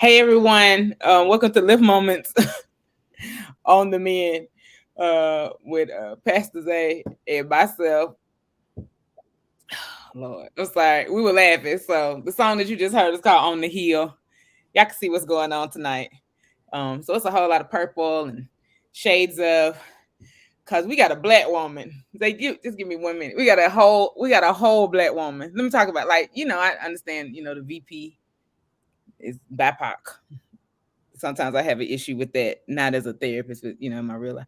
Hey everyone, welcome to Lift Moments on the Men with Pastor Zay and myself. Lord, I'm sorry, we were laughing. So the song that you just heard is called "On the Hill." Y'all can see what's going on tonight. So it's a whole lot of purple and shades of, cause we got a black woman. Just give me 1 minute. We got a whole black woman. Let me talk about, like, I understand, the VP is BIPOC. Sometimes I have an issue with that, not as a therapist, but in my real life.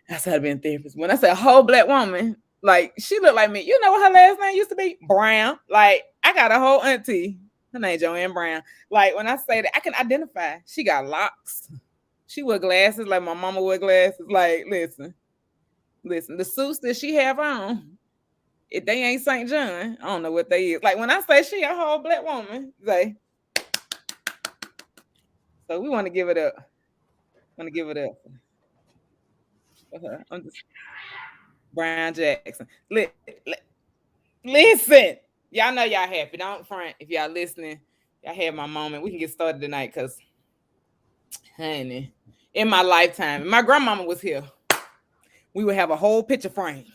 That's how I've been a therapist. When I say a whole black woman, like, she looked like me. You know what her last name used to be? Brown. Like, I got a whole auntie. Her name Joanne Brown. Like, when I say that, I can identify. She got locks. She wear glasses like my mama wear glasses. Like, listen. The suits that she have on, if they ain't St. John, I don't know what they is. Like, when I say she a whole black woman, say. So we want to give it up. I'm just Brown Jackson. Listen, y'all know y'all happy. Don't front if y'all listening. Y'all had my moment. We can get started tonight, because, honey, in my lifetime, if my grandmama was here, we would have a whole picture frame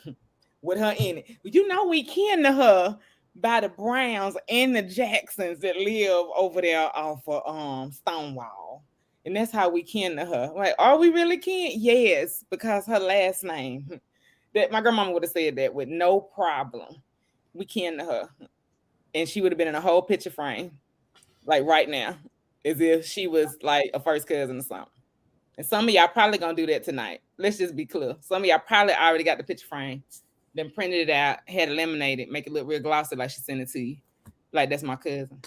with her in it. But we kin to her by the Browns and the Jacksons that live over there off of Stonewall. And that's how we kin to her. Like, are we really kin? Yes, because her last name. That my grandmama would have said that with no problem. We kin to her. And she would have been in a whole picture frame, like right now, as if she was like a first cousin or something. And some of y'all probably gonna do that tonight. Let's just be clear. Some of y'all probably already got the picture frame, then printed it out, had it laminated, make it look real glossy, like she sent it to you. Like, that's my cousin.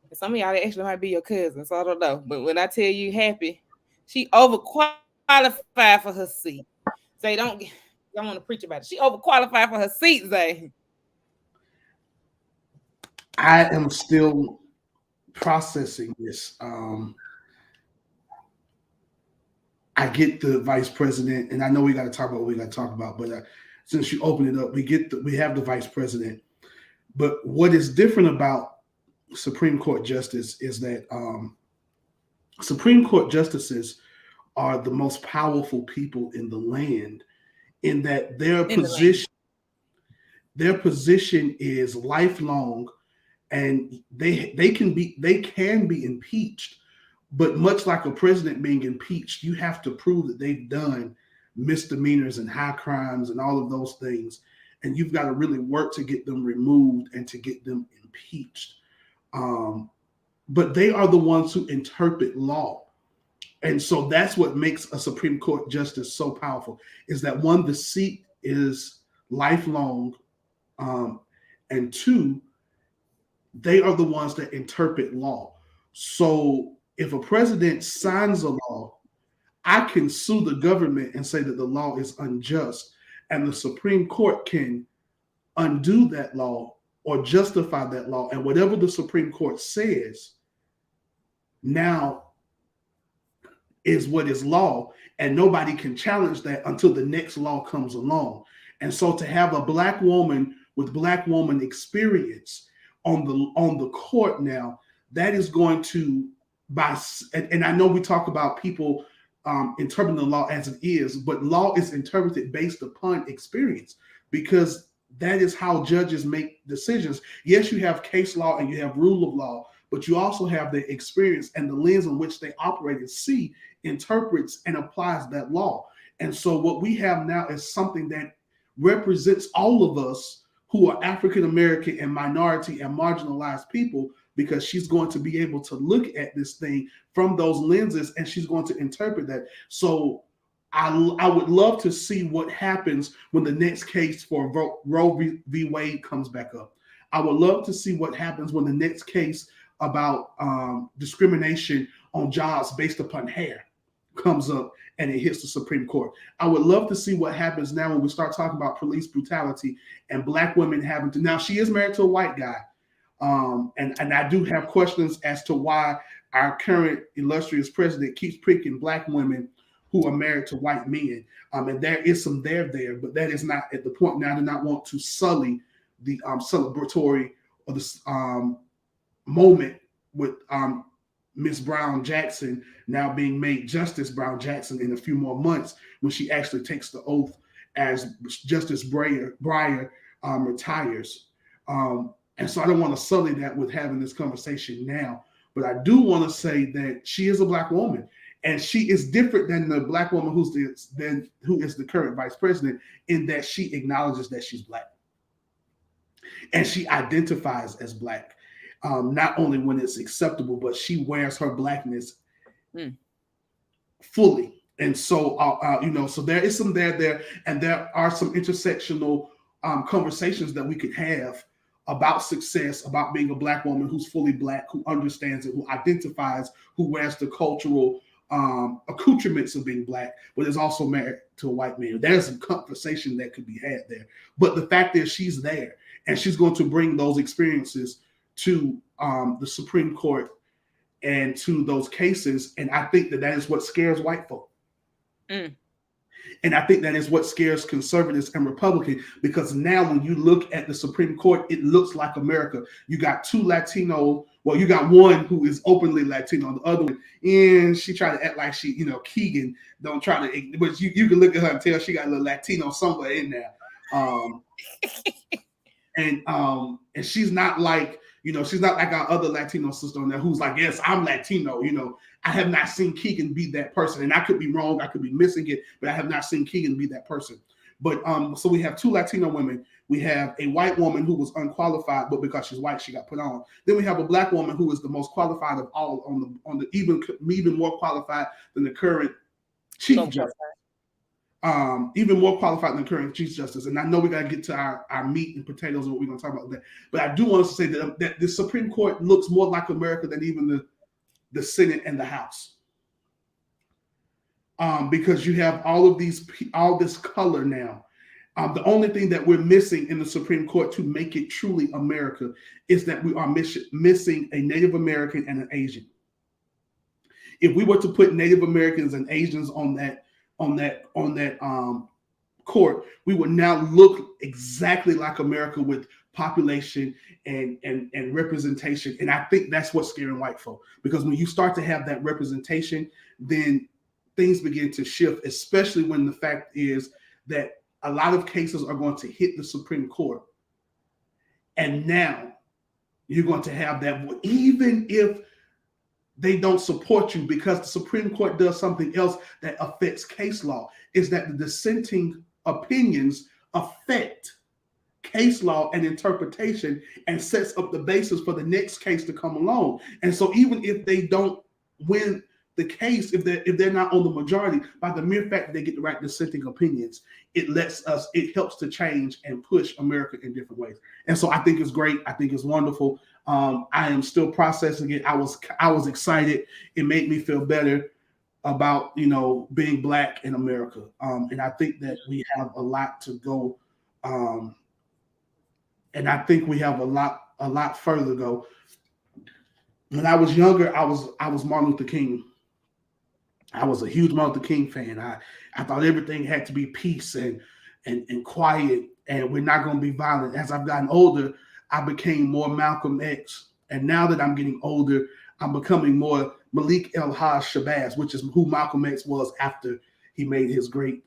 And some of y'all actually might be your cousin, so I don't know. But when I tell you happy, she overqualified for her seat. Zay, don't want to preach about it. She overqualified for her seat, Zay. I am still processing this. I get the vice president, and I know we got to talk about what we got to talk about. But since you open it up, we have the vice president. But what is different about Supreme Court justice is that Supreme Court justices are the most powerful people in the land, in that their position is lifelong, and they can be impeached. But much like a president being impeached, you have to prove that they've done misdemeanors and high crimes and all of those things. And you've got to really work to get them removed and to get them impeached. But they are the ones who interpret law. And so that's what makes a Supreme Court justice so powerful, is that, one, the seat is lifelong. And two, they are the ones that interpret law. So if a president signs a law, I can sue the government and say that the law is unjust, and the Supreme Court can undo that law or justify that law. And whatever the Supreme Court says now is what is law, and nobody can challenge that until the next law comes along. And so to have a black woman with black woman experience on the court now, that is going to, and I know we talk about people interpreting the law as it is, but law is interpreted based upon experience, because that is how judges make decisions. Yes, you have case law and you have rule of law, but you also have the experience, and the lens in which they operate and see interprets and applies that law. And so what we have now is something that represents all of us who are African American and minority and marginalized people, because she's going to be able to look at this thing from those lenses, and she's going to interpret that. So I would love to see what happens when the next case for Roe v. Wade comes back up. I would love to see what happens when the next case about discrimination on jobs based upon hair comes up and it hits the Supreme Court. I would love to see what happens now when we start talking about police brutality and black women having to. Now, she is married to a white guy. And I do have questions as to why our current illustrious president keeps picking black women who are married to white men. And there is some there, but that is not at the point now. I do not want to sully the celebratory or the moment with Miss Brown Jackson now being made Justice Brown Jackson in a few more months when she actually takes the oath as Justice Breyer retires. And so I don't want to sully that with having this conversation now, but I do want to say that she is a Black woman, and she is different than the Black woman who is the current vice president in that she acknowledges that she's Black, and she identifies as Black. Not only when it's acceptable, but she wears her Blackness fully. And so, so there is some there, and there are some intersectional conversations that we could have about success, about being a Black woman who's fully Black, who understands it, who identifies, who wears the cultural accoutrements of being Black, but is also married to a white man. There's some conversation that could be had there. But the fact is, she's there, and she's going to bring those experiences to the Supreme Court and to those cases. And I think that is what scares white folk. And I think that is what scares conservatives and Republicans, because now when you look at the Supreme Court, it looks like America. You got two Latino, well, you got one who is openly Latino, the other one, and she tried to act like she, Keegan, don't try to, but you can look at her and tell she got a little Latino somewhere in there. And she's not like, she's not like our other Latino sister on there who's like, yes, I'm Latino. I have not seen Keegan be that person, and I could be wrong. I could be missing it, but I have not seen Keegan be that person. But so we have two Latino women. We have a white woman who was unqualified, but because she's white, she got put on. Then we have a Black woman who is the most qualified of all, on the even more qualified than the current Chief Justice. Even more qualified than the current Chief Justice. And I know we got to get to our meat and potatoes and what we're going to talk about that. But I do want to say that the Supreme Court looks more like America than even the Senate and the House. Because you have all this color now. The only thing that we're missing in the Supreme Court to make it truly America is that we are missing a Native American and an Asian. If we were to put Native Americans and Asians on that court, we would now look exactly like America with population and representation. And I think that's what's scaring white folk, because when you start to have that representation, then things begin to shift, especially when the fact is that a lot of cases are going to hit the Supreme Court. And now you're going to have that, even if they don't support you, because the Supreme Court does something else that affects case law, is that the dissenting opinions affect case law and interpretation and sets up the basis for the next case to come along. And so even if they don't win the case, if they're not on the majority, by the mere fact that they get the right dissenting opinions, it helps to change and push America in different ways. And so I think it's great. I think it's wonderful. I am still processing it. I was excited. It made me feel better about, being Black in America. And I think that we have a lot to go. And I think we have a lot further to go. When I was younger, I was Martin Luther King. I was a huge Martin Luther King fan. I thought everything had to be peace and quiet, and we're not going to be violent. As I've gotten older, I became more Malcolm X. And now that I'm getting older, I'm becoming more Malik El-Haj Shabazz, which is who Malcolm X was after he made his great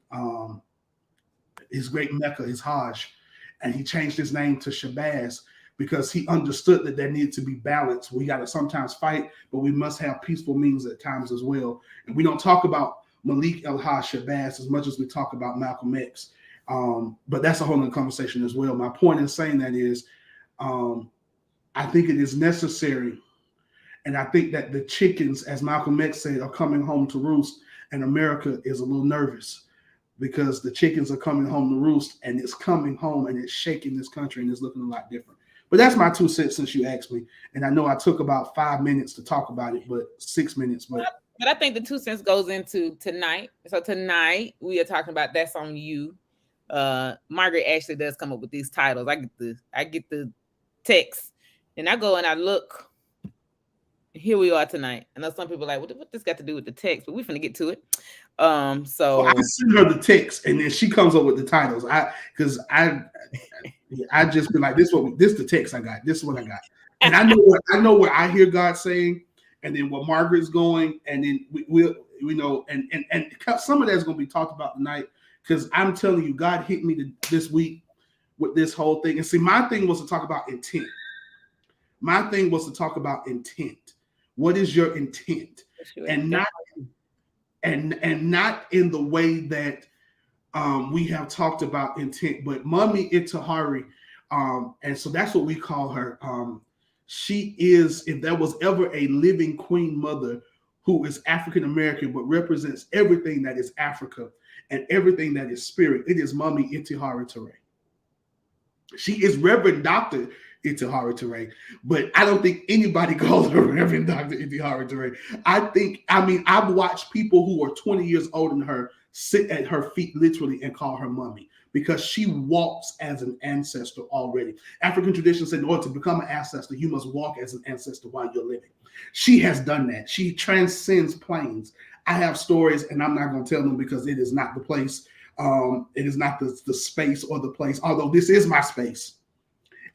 Mecca, his Hajj. And he changed his name to Shabazz because he understood that there needed to be balance. We got to sometimes fight, but we must have peaceful means at times as well. And we don't talk about Malik El-Haj Shabazz as much as we talk about Malcolm X. But that's a whole other conversation as well. My point in saying that is, I think it is necessary. And I think that the chickens, as Malcolm X said, are coming home to roost, and America is a little nervous because the chickens are coming home to roost, and it's coming home and it's shaking this country, and it's looking a lot different. But that's my 2 cents since you asked me. And I know I took about 5 minutes to talk about it, but 6 minutes. But I think the 2 cents goes into tonight. So tonight we are talking about That's on You. Margaret actually does come up with these titles. I get the text, and I go and I look. Here we are tonight. I know some people are like, what this got to do with the text? But we're finna get to it. So I send her the text, and then she comes up with the titles. I just be like, this the text I got. This is what I got. And I know where I hear God saying, and then where Margaret's going, and then we'll and some of that's going to be talked about tonight, because I'm telling you, God hit me this week with this whole thing. And see, my thing was to talk about intent. My thing was to talk about intent. What is your intent? And not in the way that we have talked about intent, but Mummy Itahari, and so that's what we call her. She is, if there was ever a living queen mother who is African American but represents everything that is Africa and everything that is spirit, it is Mummy Itahari Ture. She is Reverend Dr. Itahari Ture, but I don't think anybody calls her Reverend Dr. Itahari Ture. I've watched people who are 20 years older than her sit at her feet literally and call her Mummy, because she walks as an ancestor already. African tradition said in order to become an ancestor, you must walk as an ancestor while you're living. She has done that. She transcends planes. I have stories, and I'm not going to tell them because it is not the place. It is not the space or the place, although this is my space.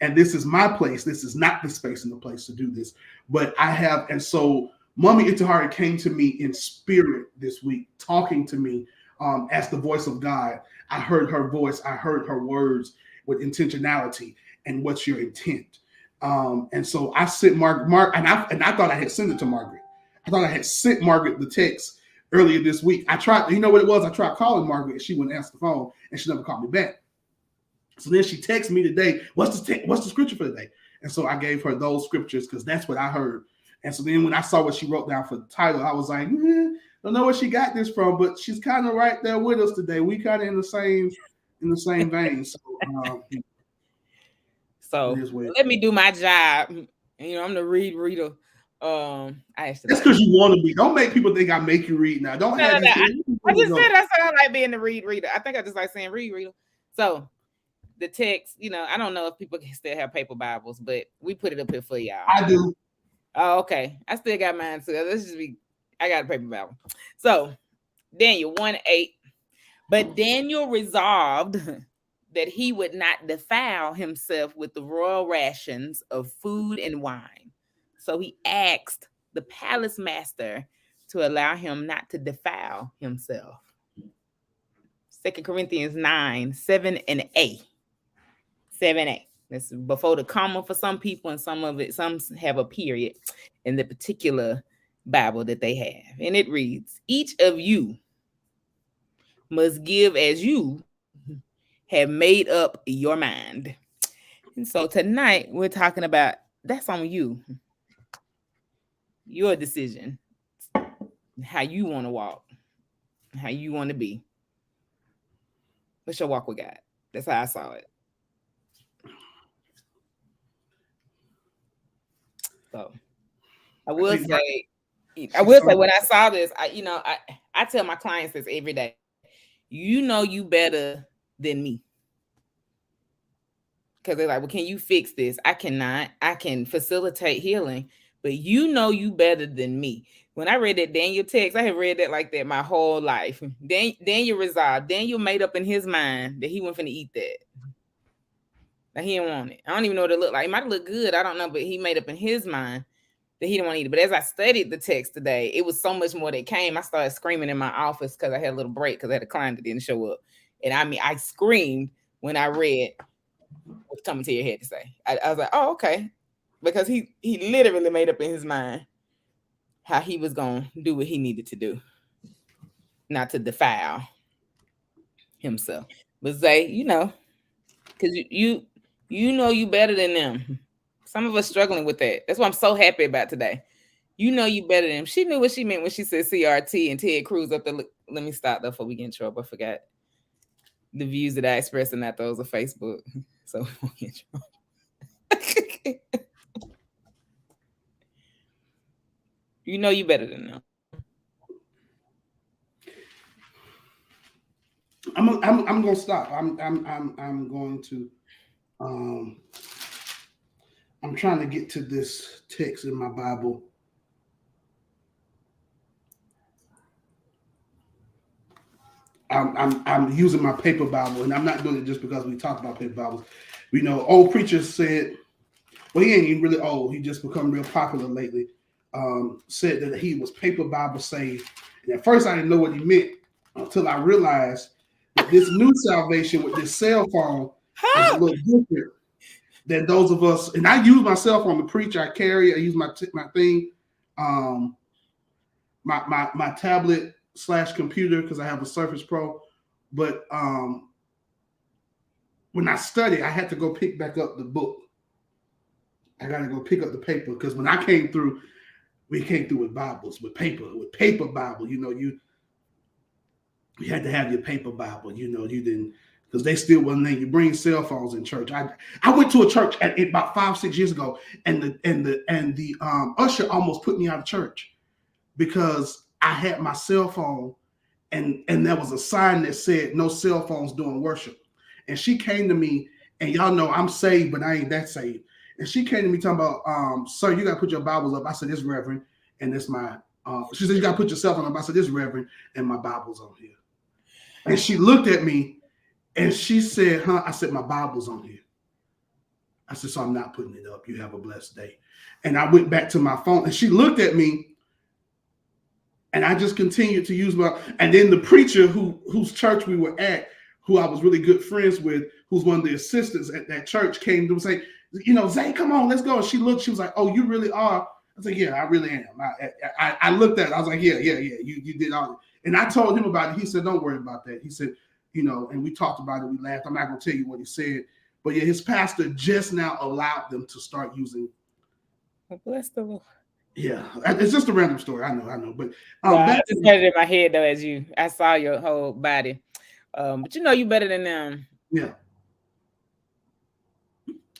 And this is my place. This is not the space and the place to do this. But I have, and so Mummy Itahari came to me in spirit this week, talking to me as the voice of God. I heard her voice. I heard her words with intentionality. And what's your intent? And so I sent Mark, and I thought I had sent it to Margaret. I thought I had sent Margaret the text earlier this week. I tried, you know what it was? I tried calling Margaret, and she wouldn't answer the phone, and she never called me back. So then she texted me today, what's the scripture for today? And so I gave her those scriptures because that's what I heard. And so then when I saw what she wrote down for the title, I was like, don't know where she got this from, but she's kind of right there with us today. We kind of in the same vein. So let me do my job. I'm the reader. That's because you want to be. Don't make people think I make you read now. Don't have I just said I don't like being the reader. I think I just like saying reader. So the text, I don't know if people can still have paper Bibles, but we put it up here for y'all. I do. Oh, okay. I still got mine too. I got a paper Bible. So Daniel 1:8. But Daniel resolved that he would not defile himself with the royal rations of food and wine. So he asked the palace master to allow him not to defile himself. 2 Corinthians 9:7a. 7a. That's before the comma for some people, and some have a period in the particular Bible that they have. And it reads, each of you must give as you have made up your mind. And so tonight we're talking about that's on you. Your decision. How you want to walk. How you want to be. What's your walk with God? That's how I saw it. So I will say when I saw this, I tell my clients this every day. You better than me. Because they're like, well, can you fix this? I cannot. I can facilitate healing, but you better than me. When I read that Daniel text, I have read that like that my whole life. Daniel resolved. Daniel made up in his mind that he wasn't finna eat that. Like he didn't want it. I don't even know what it looked like. It might look good. I don't know, but he made up in his mind that he didn't want to eat it. But as I studied the text today, it was so much more that came. I started screaming in my office because I had a little break because I had a client that didn't show up. And I screamed when I read what's coming to your head to say. I was like, oh, okay. Because he literally made up in his mind how he was going to do what he needed to do. Not to defile himself. But say, because you better than them. Some of us struggling with that. That's what I'm so happy about today. You better than them. She knew what she meant when she said CRT and Ted Cruz up there. Let me stop though before we get in trouble. I forgot the views that I expressed in that those are Facebook. So we won't get in trouble. You better than them. I'm gonna stop. I'm going to I'm trying to get to this text in my Bible. I'm using my paper Bible, and I'm not doing it just because we talk about paper Bibles. Old preachers said, well, he ain't even really old. He just become real popular lately. said that he was paper Bible saved. And at first I didn't know what he meant until I realized that this new salvation with this cell phone is a little different than those of us. And I use my cell phone to preach. I carry. I use my thing, my tablet / computer because I have a Surface Pro. But when I study, I had to go pick back up the book. I got to go pick up the paper because when I came through, we came through with Bibles, with paper Bible. You had to have your paper Bible. You didn't, because they still wasn't letting you bring cell phones in church. I went to a church about 5-6 years ago, and the usher almost put me out of church because I had my cell phone, and there was a sign that said no cell phones during worship. And she came to me, and y'all know I'm saved, but I ain't that saved. And she came to me talking about, sir, you got to put your Bibles up. I said, this Reverend, and this my, she said, you got to put your cell phone up. I said, this Reverend, and my Bible's on here. And she looked at me, and she said, I said, my Bible's on here. I said, so I'm not putting it up. You have a blessed day. And I went back to my phone, and she looked at me, and I just continued to use and then the preacher whose church we were at, who I was really good friends with, who's one of the assistants at that church, came to say, Zay, come on, let's go. And she looked, she was like, oh, you really are? I was like, yeah, I really am. I looked at it. I was like, yeah, you did all it. And I told him about it. He said, don't worry about that. He said, and we talked about it. We laughed. I'm not going to tell you what he said. But yeah, his pastor just now allowed them to start using. Well, bless the Lord. Yeah, it's just a random story. I know. But I just had it in my head, though, I saw your whole body. But you better than them. Yeah.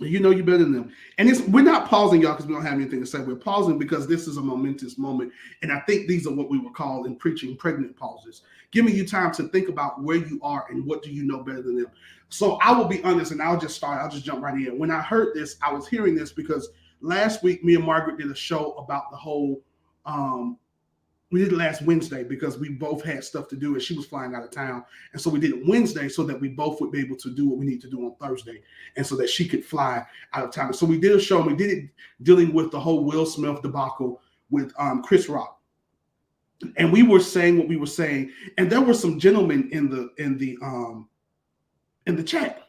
You better than them. And we're not pausing, y'all, because we don't have anything to say. We're pausing because this is a momentous moment. And I think these are what we would call in preaching pregnant pauses, giving you time to think about where you are and what do you know better than them. So I will be honest, and I'll just jump right in. When I heard this, I was hearing this because last week, me and Margaret did a show about the whole, we did it last Wednesday because we both had stuff to do and she was flying out of town. And so we did it Wednesday so that we both would be able to do what we need to do on Thursday and so that she could fly out of town. So we did a show and we did it dealing with the whole Will Smith debacle with Chris Rock. And we were saying what we were saying. And there were some gentlemen in the chat.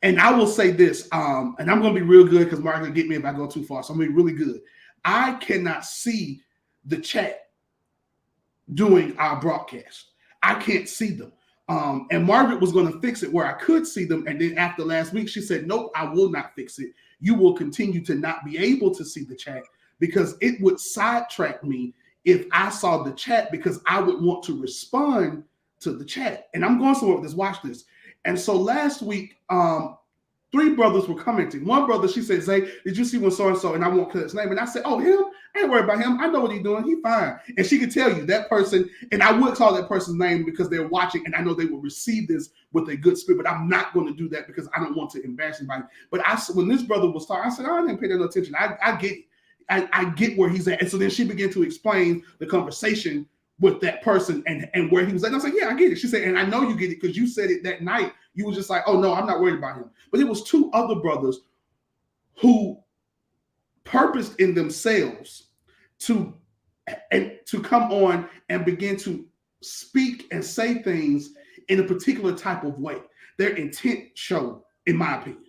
And I will say this, and I'm going to be real good because Mark will get me if I go too far. So I'm going to be really good. I cannot see the chat doing our broadcast. I can't see them. And Margaret was going to fix it where I could see them. And then after last week, she said, nope, I will not fix it. You will continue to not be able to see the chat because it would sidetrack me if I saw the chat because I would want to respond to the chat. And I'm going somewhere with this. Watch this. And so last week, 3 brothers were commenting. One brother, she said, Zay, did you see when so-and-so? And I won't cut his name. And I said, oh, him? I ain't worried about him. I know what he's doing. He's fine. And she could tell you that person, and I would call that person's name because they're watching, and I know they will receive this with a good spirit, but I'm not going to do that because I don't want to embarrass anybody. But when this brother was talking, I said, I didn't pay that no attention. I get it. I get where he's at. And so then she began to explain the conversation with that person and where he was at. And I was like, yeah, I get it. She said, and I know you get it because you said it that night. You was just like, oh, no, I'm not worried about him. But it was 2 other brothers who purposed in themselves to come on and begin to speak and say things in a particular type of way. Their intent showed, in my opinion.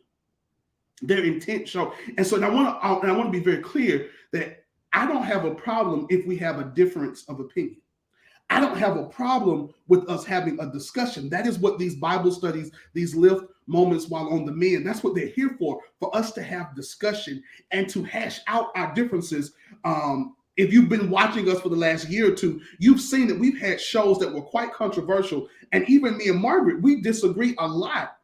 Their intent showed. And so I want to be very clear that I don't have a problem if we have a difference of opinion. I don't have a problem with us having a discussion. That is what these Bible studies, these L.I.F.T moments while on the mend, that's what they're here for us to have discussion and to hash out our differences. If you've been watching us for the last year or 2, you've seen that we've had shows that were quite controversial. And even me and Margaret, we disagree a lot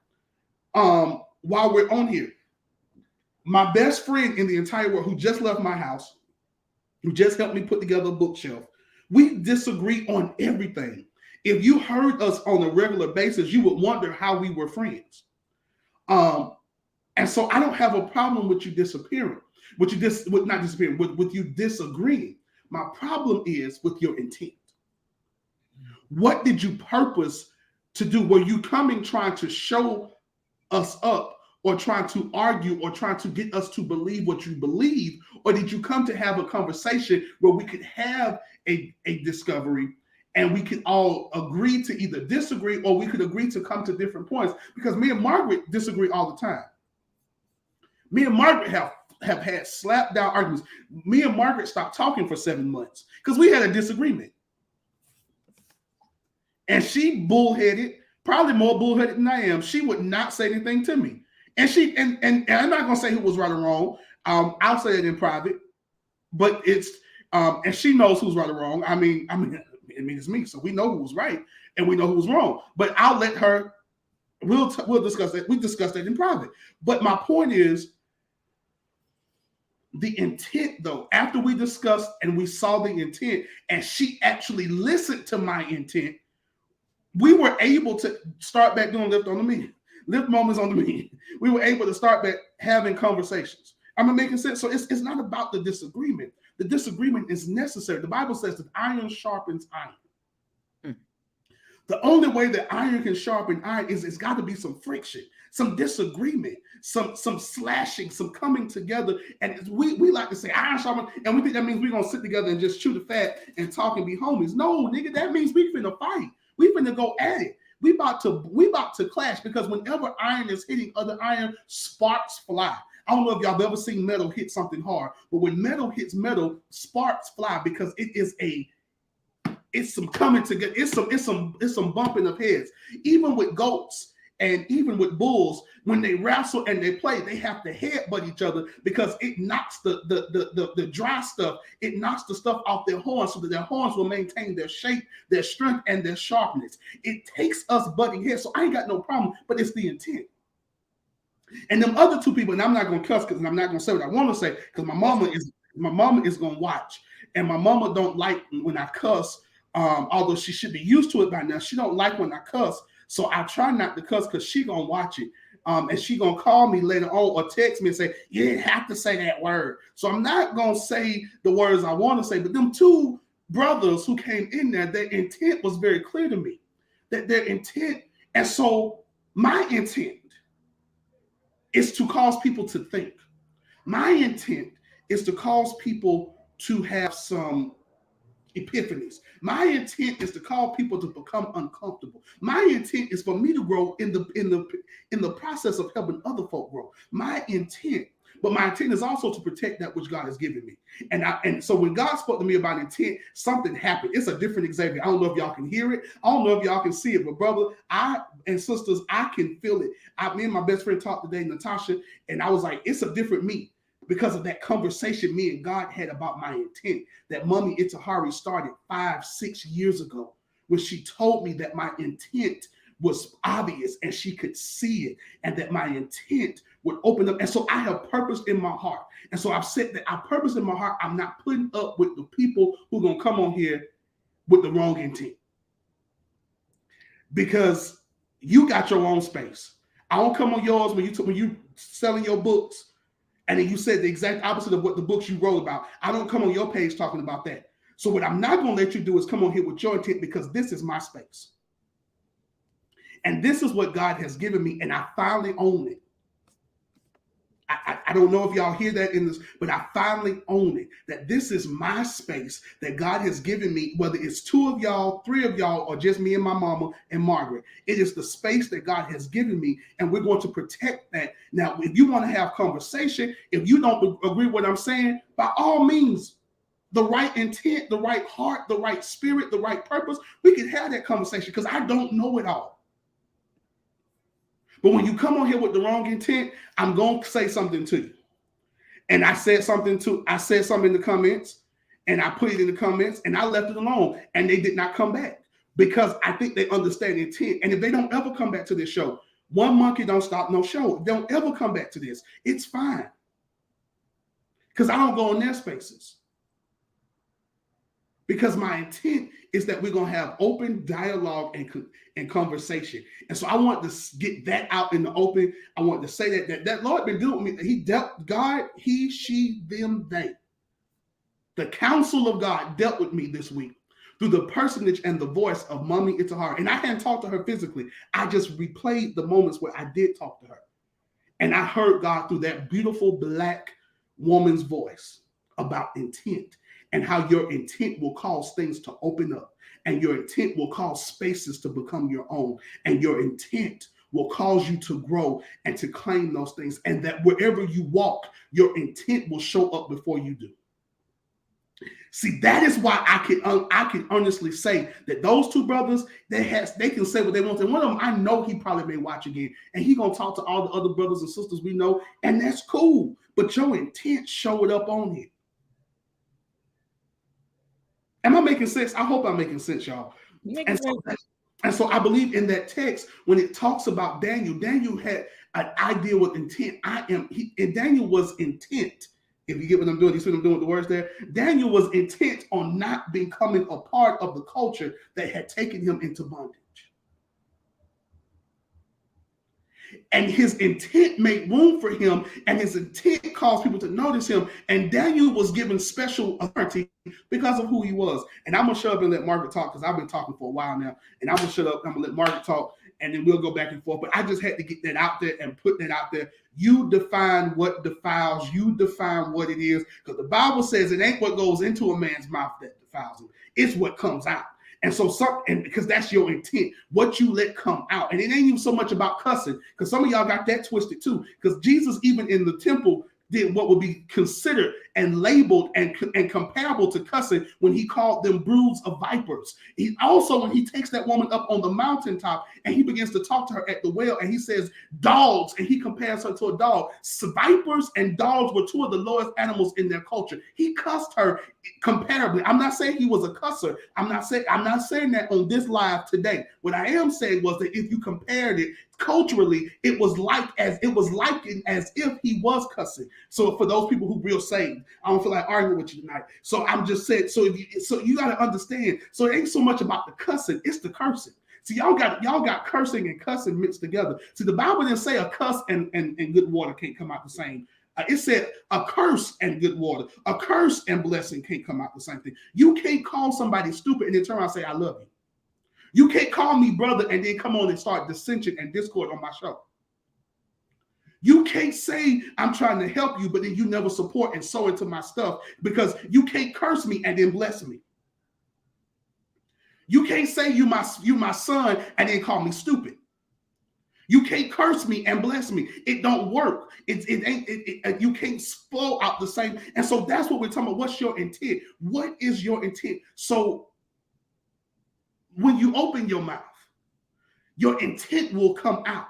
while we're on here. My best friend in the entire world who just left my house, who just helped me put together a bookshelf, we disagree on everything. If you heard us on a regular basis, you would wonder how we were friends. And so I don't have a problem with you disappearing, with you disagreeing. My problem is with your intent. What did you purpose to do? Were you coming trying to show us up, or trying to argue or trying to get us to believe what you believe? Or did you come to have a conversation where we could have a discovery and we could all agree to either disagree or we could agree to come to different points? Because me and Margaret disagree all the time. Me and Margaret have had slap down arguments. Me and Margaret stopped talking for 7 months because we had a disagreement. And she bullheaded, probably more bullheaded than I am. She would not say anything to me. And she and I'm not gonna say who was right or wrong. I'll say it in private, but it's and she knows who's right or wrong. I mean, it's me, so we know who was right and we know who was wrong. But I'll let her. We'll discuss that. We discussed that in private. But my point is, the intent, though, after we discussed and we saw the intent, and she actually listened to my intent, we were able to start back doing lift on the me, lift moments on the me. We were able to start back having conversations. I'm making sense. So it's not about the disagreement. The disagreement is necessary. The Bible says that iron sharpens iron. The only way that iron can sharpen iron is it's got to be some friction, some disagreement, some slashing, some coming together. And we like to say iron sharpen, and we think that means we're gonna sit together and just chew the fat and talk and be homies. No, nigga, that means we finna fight. We finna go at it. We about to clash, because whenever iron is hitting other iron, sparks fly. I don't know if y'all have ever seen metal hit something hard, but when metal hits metal, sparks fly, because it's some coming together. It's some bumping of heads. Even with goats and even with bulls, when they wrestle and they play, they have to headbutt each other, because it knocks the dry stuff. It knocks the stuff off their horns so that their horns will maintain their shape, their strength, and their sharpness. It takes us butting heads, so I ain't got no problem, but it's the intent. And them other two people, and I'm not gonna cuss because I'm not gonna say what I want to say, because my mama is gonna watch, and my mama don't like when I cuss. Although she should be used to it by now, she don't like when I cuss. So I try not to cuss because she gonna watch it. And she gonna call me later on or text me and say, you didn't have to say that word. So I'm not gonna say the words I want to say, but them two brothers who came in there, their intent was very clear to me. That their intent, and so my intent is to cause people to think. My intent is to cause people to have some epiphanies. My intent is to cause people to become uncomfortable. My intent is for me to grow in the process of helping other folk grow. My intent is also to protect that which God has given me. And so when God spoke to me about intent, something happened. It's a different Xavier. I don't know if y'all can hear it. I don't know if y'all can see it, but brother, and sisters, I can feel it. Me and my best friend talked today, Natasha, and I was like, it's a different me, because of that conversation me and God had about my intent, that Mommy Itahari started 5-6 years ago, when she told me that my intent was obvious and she could see it, and that my intent would open up. And so I have purpose in my heart. And so I've said that I purpose in my heart. I'm not putting up with the people who are going to come on here with the wrong intent, because you got your own space. I don't come on yours when you selling your books. And then you said the exact opposite of what the books you wrote about. I don't come on your page talking about that. So what I'm not going to let you do is come on here with your intent, because this is my space. And this is what God has given me, and I finally own it. I don't know if y'all hear that in this, but I finally own it, that this is my space that God has given me, whether it's 2 of y'all, 3 of y'all, or just me and my mama and Margaret. It is the space that God has given me, and we're going to protect that. Now, if you want to have conversation, if you don't agree with what I'm saying, by all means, the right intent, the right heart, the right spirit, the right purpose, we can have that conversation, because I don't know it all. But when you come on here with the wrong intent, I'm going to say something to you. And I said something in the comments, and I put it in the comments, and I left it alone, and they did not come back, because I think they understand intent. And if they don't ever come back to this show, one monkey don't stop no show. If they don't ever come back to this, it's fine, because I don't go in their spaces. Because my intent is that we're going to have open dialogue and conversation. And so I want to get that out in the open. I want to say that Lord been dealing with me. He dealt, God, he, she, them, they. The counsel of God dealt with me this week through the personage and the voice of Mommy Itahari. And I hadn't talked to her physically. I just replayed the moments where I did talk to her. And I heard God through that beautiful Black woman's voice about intent and how your intent will cause things to open up, and your intent will cause spaces to become your own, and your intent will cause you to grow and to claim those things, and that wherever you walk, your intent will show up before you do. See, that is why I can honestly say that those two brothers, they can say what they want. And one of them, I know he probably may watch again, and he gonna talk to all the other brothers and sisters we know, and that's cool. But your intent showed up on it. Am I making sense? I hope I'm making sense, y'all. And so I believe in that text when it talks about Daniel. Daniel had an idea with intent. And Daniel was intent. If you get what I'm doing, you see what I'm doing with the words there? Daniel was intent on not becoming a part of the culture that had taken him into bondage. And his intent made room for him, and his intent caused people to notice him. And Daniel was given special authority because of who he was. And I'm going to shut up and let Margaret talk, because I've been talking for a while now. And I'm going to shut up, I'm going to let Margaret talk, and then we'll go back and forth. But I just had to get that out there and put that out there. You define what defiles. You define what it is. Because the Bible says it ain't what goes into a man's mouth that defiles him. It's what comes out. And so because that's your intent, what you let come out. And it ain't even so much about cussing, because some of y'all got that twisted too. Because Jesus, even in the temple, did what would be considered and labeled and comparable to cussing when he called them broods of vipers. He also, when he takes that woman up on the mountaintop and he begins to talk to her at the well, and he says dogs, and he compares her to a dog. So vipers and dogs were two of the lowest animals in their culture. He cussed her comparably. I'm not saying he was a cusser. I'm not saying that on this live today. What I am saying was that if you compared it culturally, it was likened as if he was cussing. So for those people who real saved, I don't feel like arguing with you tonight. So I'm just saying, so you got to understand. So it ain't so much about the cussing, it's the cursing. See, y'all got cursing and cussing mixed together. See, the Bible didn't say a cuss and good water can't come out the same. It said a curse and good water, a curse and blessing can't come out the same thing. You can't call somebody stupid and then turn around and say, I love you. You can't call me brother and then come on and start dissension and discord on my show. You can't say I'm trying to help you, but then you never support and sow into my stuff, because you can't curse me and then bless me. You can't say you my son and then call me stupid. You can't curse me and bless me. It don't work. You can't flow out the same. And so that's what we're talking about. What's your intent? What is your intent? So when you open your mouth, your intent will come out.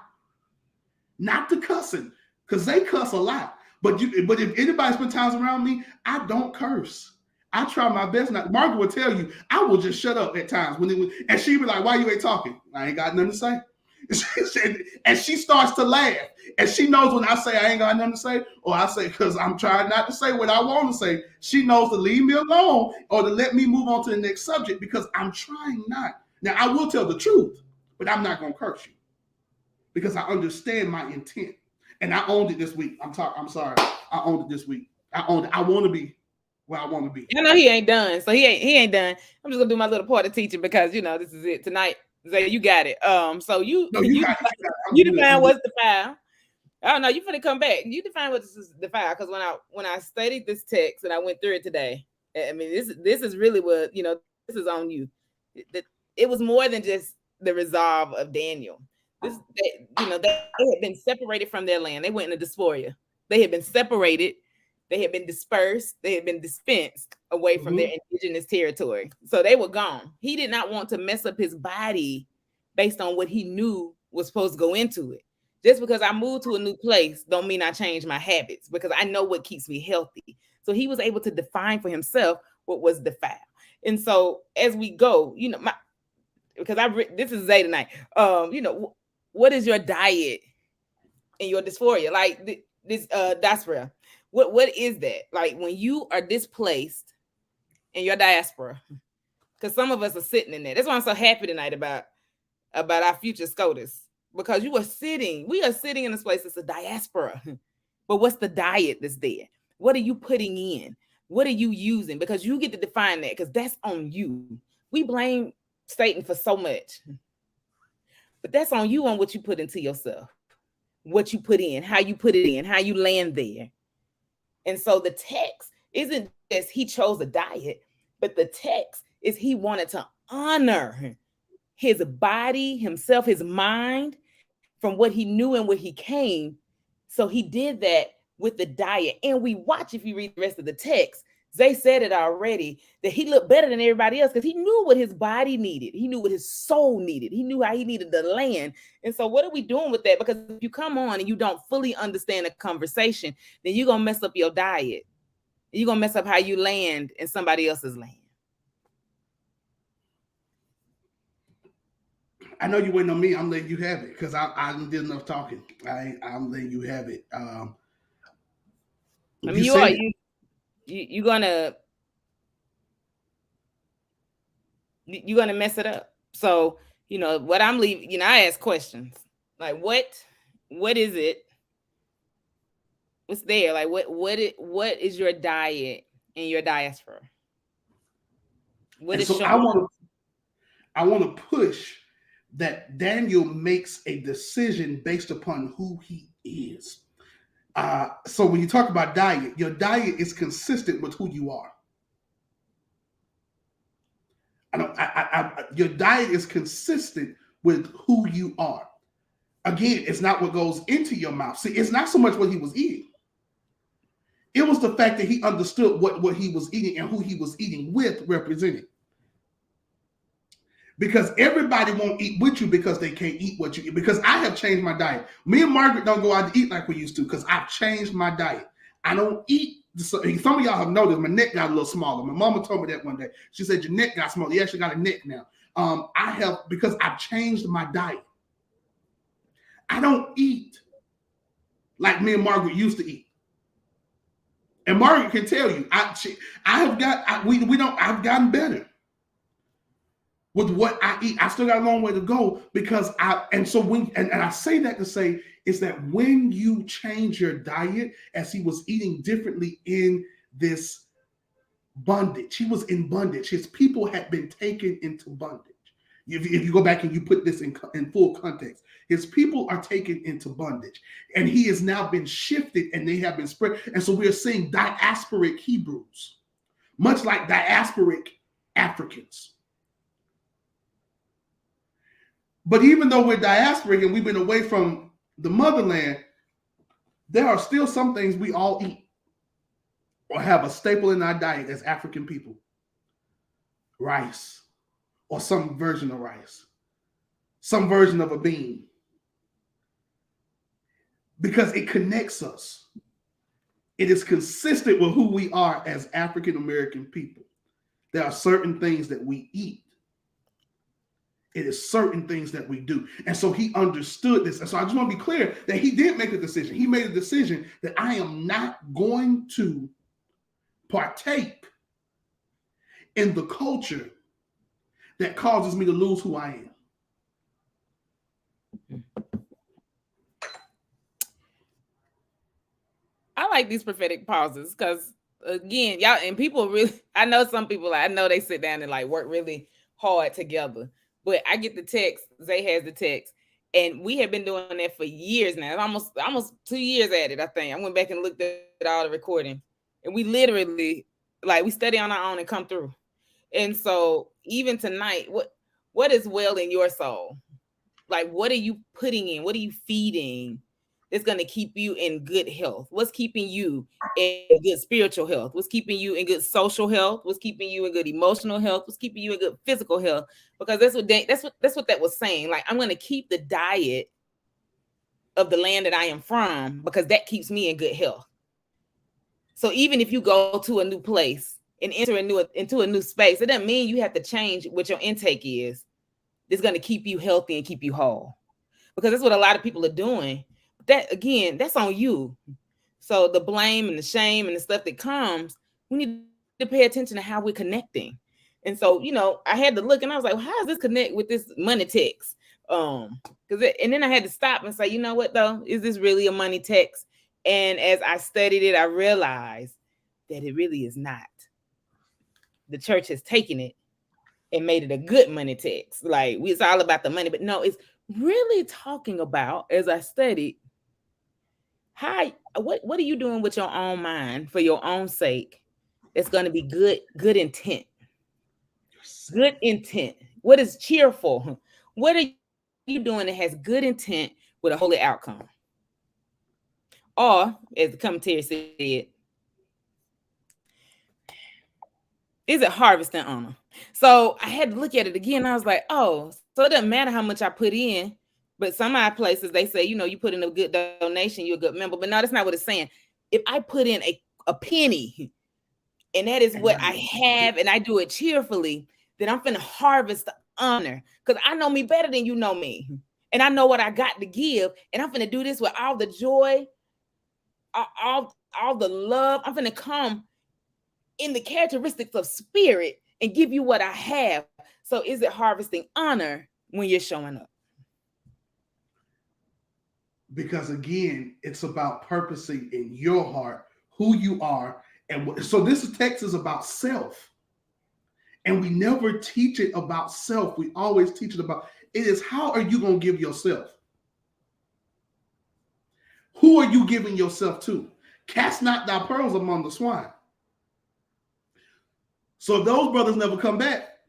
Not the cussing, because they cuss a lot. But if anybody spend time around me, I don't curse. I try my best not. Margaret will tell you, I will just shut up at times and she be like, "Why you ain't talking?" I ain't got nothing to say. And she starts to laugh, and she knows when I say I ain't got nothing to say, or I say because I'm trying not to say what I want to say. She knows to leave me alone or to let me move on to the next subject, because I'm trying not. Now I will tell the truth, but I'm not gonna curse you, because I understand my intent, and I owned it this week. I'm sorry, I owned it this week. I owned it. I want to be where I want to be. I know he ain't done, so he ain't done. I'm just gonna do my little part of teaching, because this is it tonight. Zay, you got it. So you define what's the file. Oh no, you finna come back. You define what this is the file, because when I studied this text and I went through it today, I mean this is really what this is on you. It was more than just the resolve of Daniel. They had been separated from their land. They went into dysphoria. They had been separated. They had been dispersed. They had been dispensed away from their indigenous territory. So they were gone. He did not want to mess up his body based on what he knew was supposed to go into it. Just because I moved to a new place don't mean I change my habits, because I know what keeps me healthy. So he was able to define for himself what was defiled. And so as we go, because this is Zay tonight. What is your diet and your dysphoria? Like this diaspora. What is that? Like when you are displaced in your diaspora, because some of us are sitting in there. That's why I'm so happy tonight about our future SCOTUS, because we are sitting in this place that's a diaspora. But what's the diet that's there? What are you putting in? What are you using? Because you get to define that, because that's on you. We blame Satan for so much, but that's on you, on what you put into yourself. what you put in, how you put it in, how you land there. And so the text isn't just he chose a diet, but the text is he wanted to honor his body, himself, his mind from what he knew and what he came. So he did that with the diet. And we watch, if you read the rest of the text, Zay said it already, that he looked better than everybody else because he knew what his body needed. He knew what his soul needed. He knew how he needed the land. And so what are we doing with that? Because if you come on and you don't fully understand the conversation, then you're going to mess up your diet. You're going to mess up how you land in somebody else's land. I know you're waiting on me. I'm letting you have it because I did enough talking. I'm letting you have it. I mean, you're gonna mess it up. So what I'm leaving. I ask questions like, what is it? What's there? Like, what is your diet in your diaspora? What is? So I want to push that Daniel makes a decision based upon who he is. So when you talk about diet, your diet is consistent with who you are. Your diet is consistent with who you are. Again, it's not what goes into your mouth. See, it's not so much what he was eating. It was the fact that he understood what he was eating and who he was eating with represented. Because everybody won't eat with you because they can't eat what you eat. Because I have changed my diet. Me and Margaret don't go out to eat like we used to because I've changed my diet. I don't eat. Some of y'all have noticed my neck got a little smaller. My mama told me that one day. She said, your neck got smaller. You actually got a neck now. I have, because I've changed my diet. I don't eat like me and Margaret used to eat. And Margaret can tell you, I've gotten better with what I eat. I still got a long way to go because I say that to say is that when you change your diet, as he was eating differently in this bondage, he was in bondage. His people had been taken into bondage. If you go back and you put this in full context, his people are taken into bondage, and he has now been shifted, and they have been spread. And so we are seeing diasporic Hebrews, much like diasporic Africans. But even though we're diasporic and we've been away from the motherland, there are still some things we all eat or have a staple in our diet as African people. Rice, or some version of rice, some version of a bean. Because it connects us. It is consistent with who we are as African American people. There are certain things that we eat. It is certain things that we do. And so he understood this. And so I just want to be clear that he did make a decision. He made a decision that I am not going to partake in the culture that causes me to lose who I am. I like these prophetic pauses because, again, y'all, and people really, I know some people, I know they sit down and like work really hard together. But I get the text, Zay has the text, and we have been doing that for years now. Almost 2 years at it, I think. I went back and looked at all the recording, and we literally, like, we study on our own and come through. And so even tonight, what is well in your soul? Like, what are you putting in? What are you feeding that's going to keep you in good health? What's keeping you in good spiritual health? What's keeping you in good social health? What's keeping you in good emotional health? What's keeping you in good physical health? Because that's what that was saying. Like, I'm going to keep the diet of the land that I am from because that keeps me in good health. So even if you go to a new place and enter into a new space, it doesn't mean you have to change what your intake is. It's going to keep you healthy and keep you whole, because that's what a lot of people are doing. That, again, that's on you. So the blame and the shame and the stuff that comes, we need to pay attention to how we're connecting. And so, I had to look and I was like, well, how does this connect with this money text? And then I had to stop and say, you know what though? Is this really a money text? And as I studied it, I realized that it really is not. The church has taken it and made it a good money text. Like, it's all about the money, but no, it's really talking about, as I studied, What are you doing with your own mind for your own sake? It's going to be good intent. Good intent. What is cheerful? What are you doing that has good intent with a holy outcome? Or, as the commentary said, is it harvesting honor? So I had to look at it again. I was like, oh, so it doesn't matter how much I put in. But some of our places, they say, you put in a good donation, you're a good member. But no, that's not what it's saying. If I put in a penny, and that is what I have, and I do it cheerfully, then I'm finna harvest the honor. Because I know me better than you know me. And I know what I got to give. And I'm finna do this with all the joy, all the love. I'm finna come in the characteristics of spirit and give you what I have. So is it harvesting honor when you're showing up? Because again, it's about purposing in your heart who you are. And so this text is about self. And we never teach it about self. We always teach it about, it is how are you going to give yourself? Who are you giving yourself to? Cast not thy pearls among the swine. So if those brothers never come back,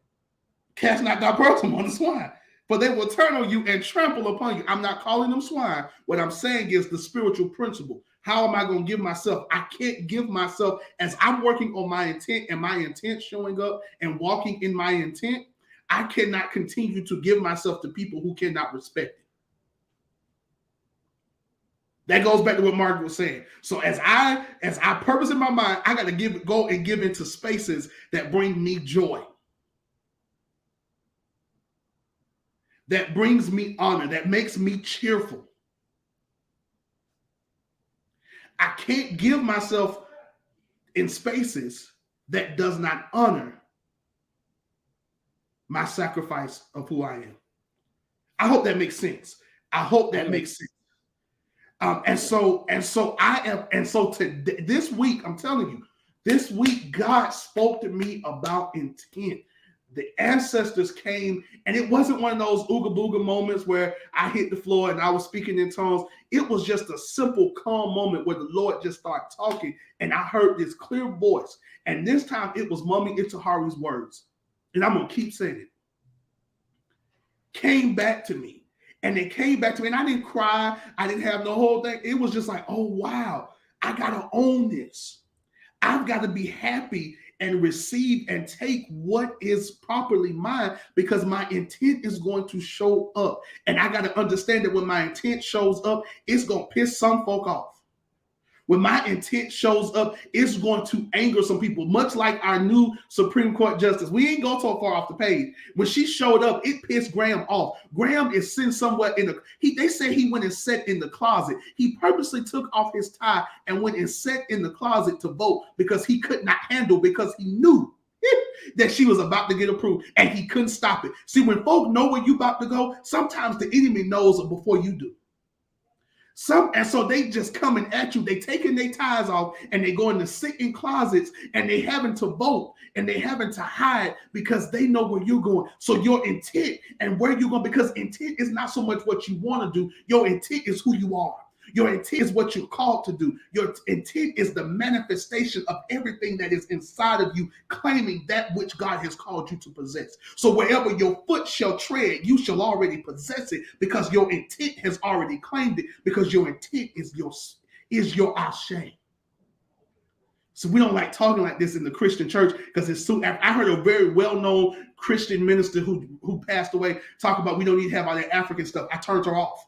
cast not thy pearls among the swine, for they will turn on you and trample upon you. I'm not calling them swine. What I'm saying is the spiritual principle. How am I going to give myself? I can't give myself as I'm working on my intent and my intent showing up and walking in my intent. I cannot continue to give myself to people who cannot respect it. That goes back to what Margaret was saying. So as I purpose in my mind, I got to go and give into spaces that bring me joy, that brings me honor, that makes me cheerful. I can't give myself in spaces that does not honor my sacrifice of who I am. I hope that makes sense. I hope that makes sense. This week, I'm telling you, this week, God spoke to me about intent. The ancestors came, and it wasn't one of those ooga booga moments where I hit the floor and I was speaking in tongues. It was just a simple, calm moment where the Lord just started talking, and I heard this clear voice. And this time it was Mummy Itahari's words. And I'm going to keep saying it. Came back to me. And they came back to me, and I didn't cry. I didn't have the whole thing. It was just like, oh, wow, I got to own this. I've got to be happy and receive and take what is properly mine, because my intent is going to show up. And I got to understand that when my intent shows up, it's going to piss some folk off. When my intent shows up, it's going to anger some people, much like our new Supreme Court Justice. We ain't go so far off the page. When she showed up, it pissed Graham off. Graham is sitting somewhere they said he went and sat in the closet. He purposely took off his tie and went and sat in the closet to vote because he could not handle, because he knew that she was about to get approved and he couldn't stop it. See, when folk know where you about to go, sometimes the enemy knows it before you do. And so they just coming at you. They taking their ties off and they going to sit in closets and they having to vote and they having to hide because they know where you're going. So your intent and where you're going, because intent is not so much what you want to do. Your intent is who you are. Your intent is what you're called to do. Your intent is the manifestation of everything that is inside of you, claiming that which God has called you to possess. So wherever your foot shall tread, you shall already possess it, because your intent has already claimed it, because your intent is your ashe. So we don't like talking like this in the Christian church, because it's so. I heard a very well-known Christian minister who passed away talk about we don't need to have all that African stuff. I turned her off.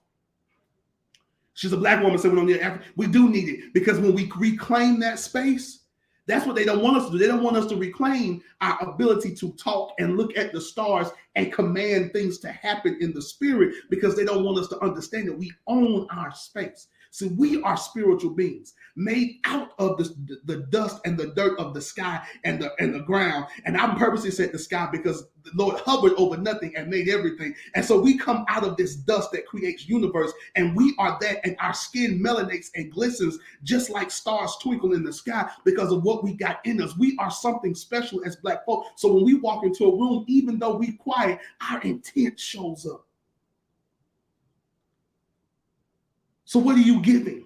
She's a black woman, so we don't need Africa. We do need it, because when we reclaim that space, that's what they don't want us to do. They don't want us to reclaim our ability to talk and look at the stars and command things to happen in the spirit, because they don't want us to understand that we own our space. So we are spiritual beings made out of the dust and the dirt of the sky and the ground. And I purposely said the sky because the Lord hovered over nothing and made everything. And so we come out of this dust that creates universe, and we are that, and our skin melanates and glistens just like stars twinkle in the sky because of what we got in us. We are something special as black folk. So when we walk into a room, even though we quiet, our intent shows up. So what are you giving?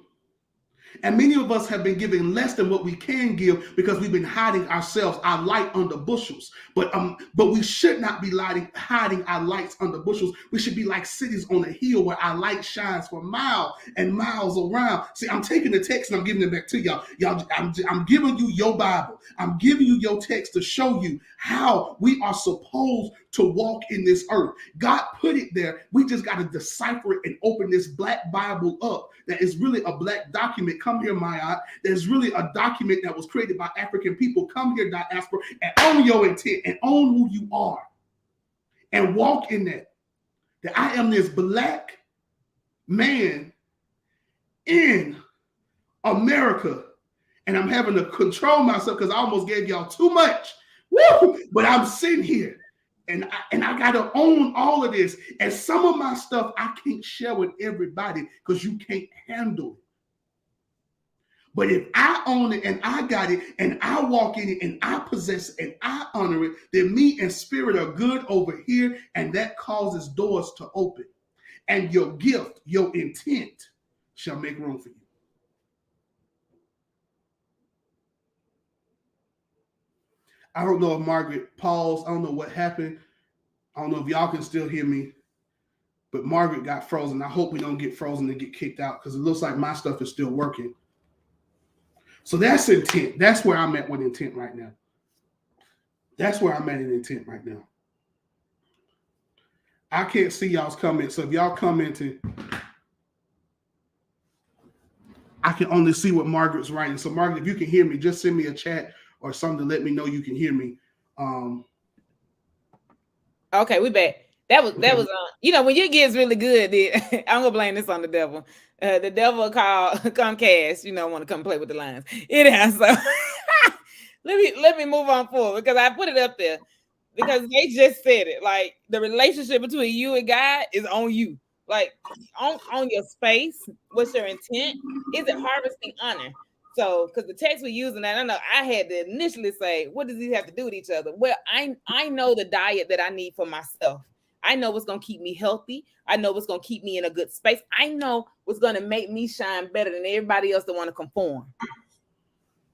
And many of us have been giving less than what we can give because we've been hiding ourselves, our light under bushels. But we should not be hiding our lights under bushels. We should be like cities on a hill where our light shines for miles and miles around. See, I'm taking the text and I'm giving it back to y'all. I'm giving you your Bible. I'm giving you your text to show you how we are supposed to walk in this earth. God put it there. We just got to decipher it and open this black Bible up. That is really a black document. Come here, Maya. There's really a document that was created by African people. Come here, diaspora, and own your intent and own who you are and walk in that. That I am this black man in America, and I'm having to control myself because I almost gave y'all too much. Woo! But I'm sitting here. And I got to own all of this. And some of my stuff I can't share with everybody because you can't handle it. But if I own it and I got it and I walk in it and I possess it and I honor it, then me and spirit are good over here. And that causes doors to open. And your gift, your intent shall make room for you. I don't know if Margaret paused. I don't know what happened. I don't know if y'all can still hear me, but Margaret got frozen. I hope we don't get frozen and get kicked out because it looks like my stuff is still working. So that's intent. That's where I'm at with intent right now. That's where I'm at in intent right now. I can't see y'all's comments. So if y'all commenting, I can only see what Margaret's writing. So Margaret, if you can hear me, just send me a chat or something to let me know you can hear me. Okay, we back. That was when your gets really good, I'm gonna blame this on the devil. The devil called Comcast, want to come play with the lines. Anyhow, so let me move on forward because I put it up there because they just said it. Like the relationship between you and God is on you. Like on your space. What's your intent? Is it harvesting honor? So, because the text we're using, that I know I had to initially say, what does these have to do with each other? Well, I know the diet that I need for myself. I know what's going to keep me healthy. I know what's going to keep me in a good space. I know what's going to make me shine better than everybody else that want to conform.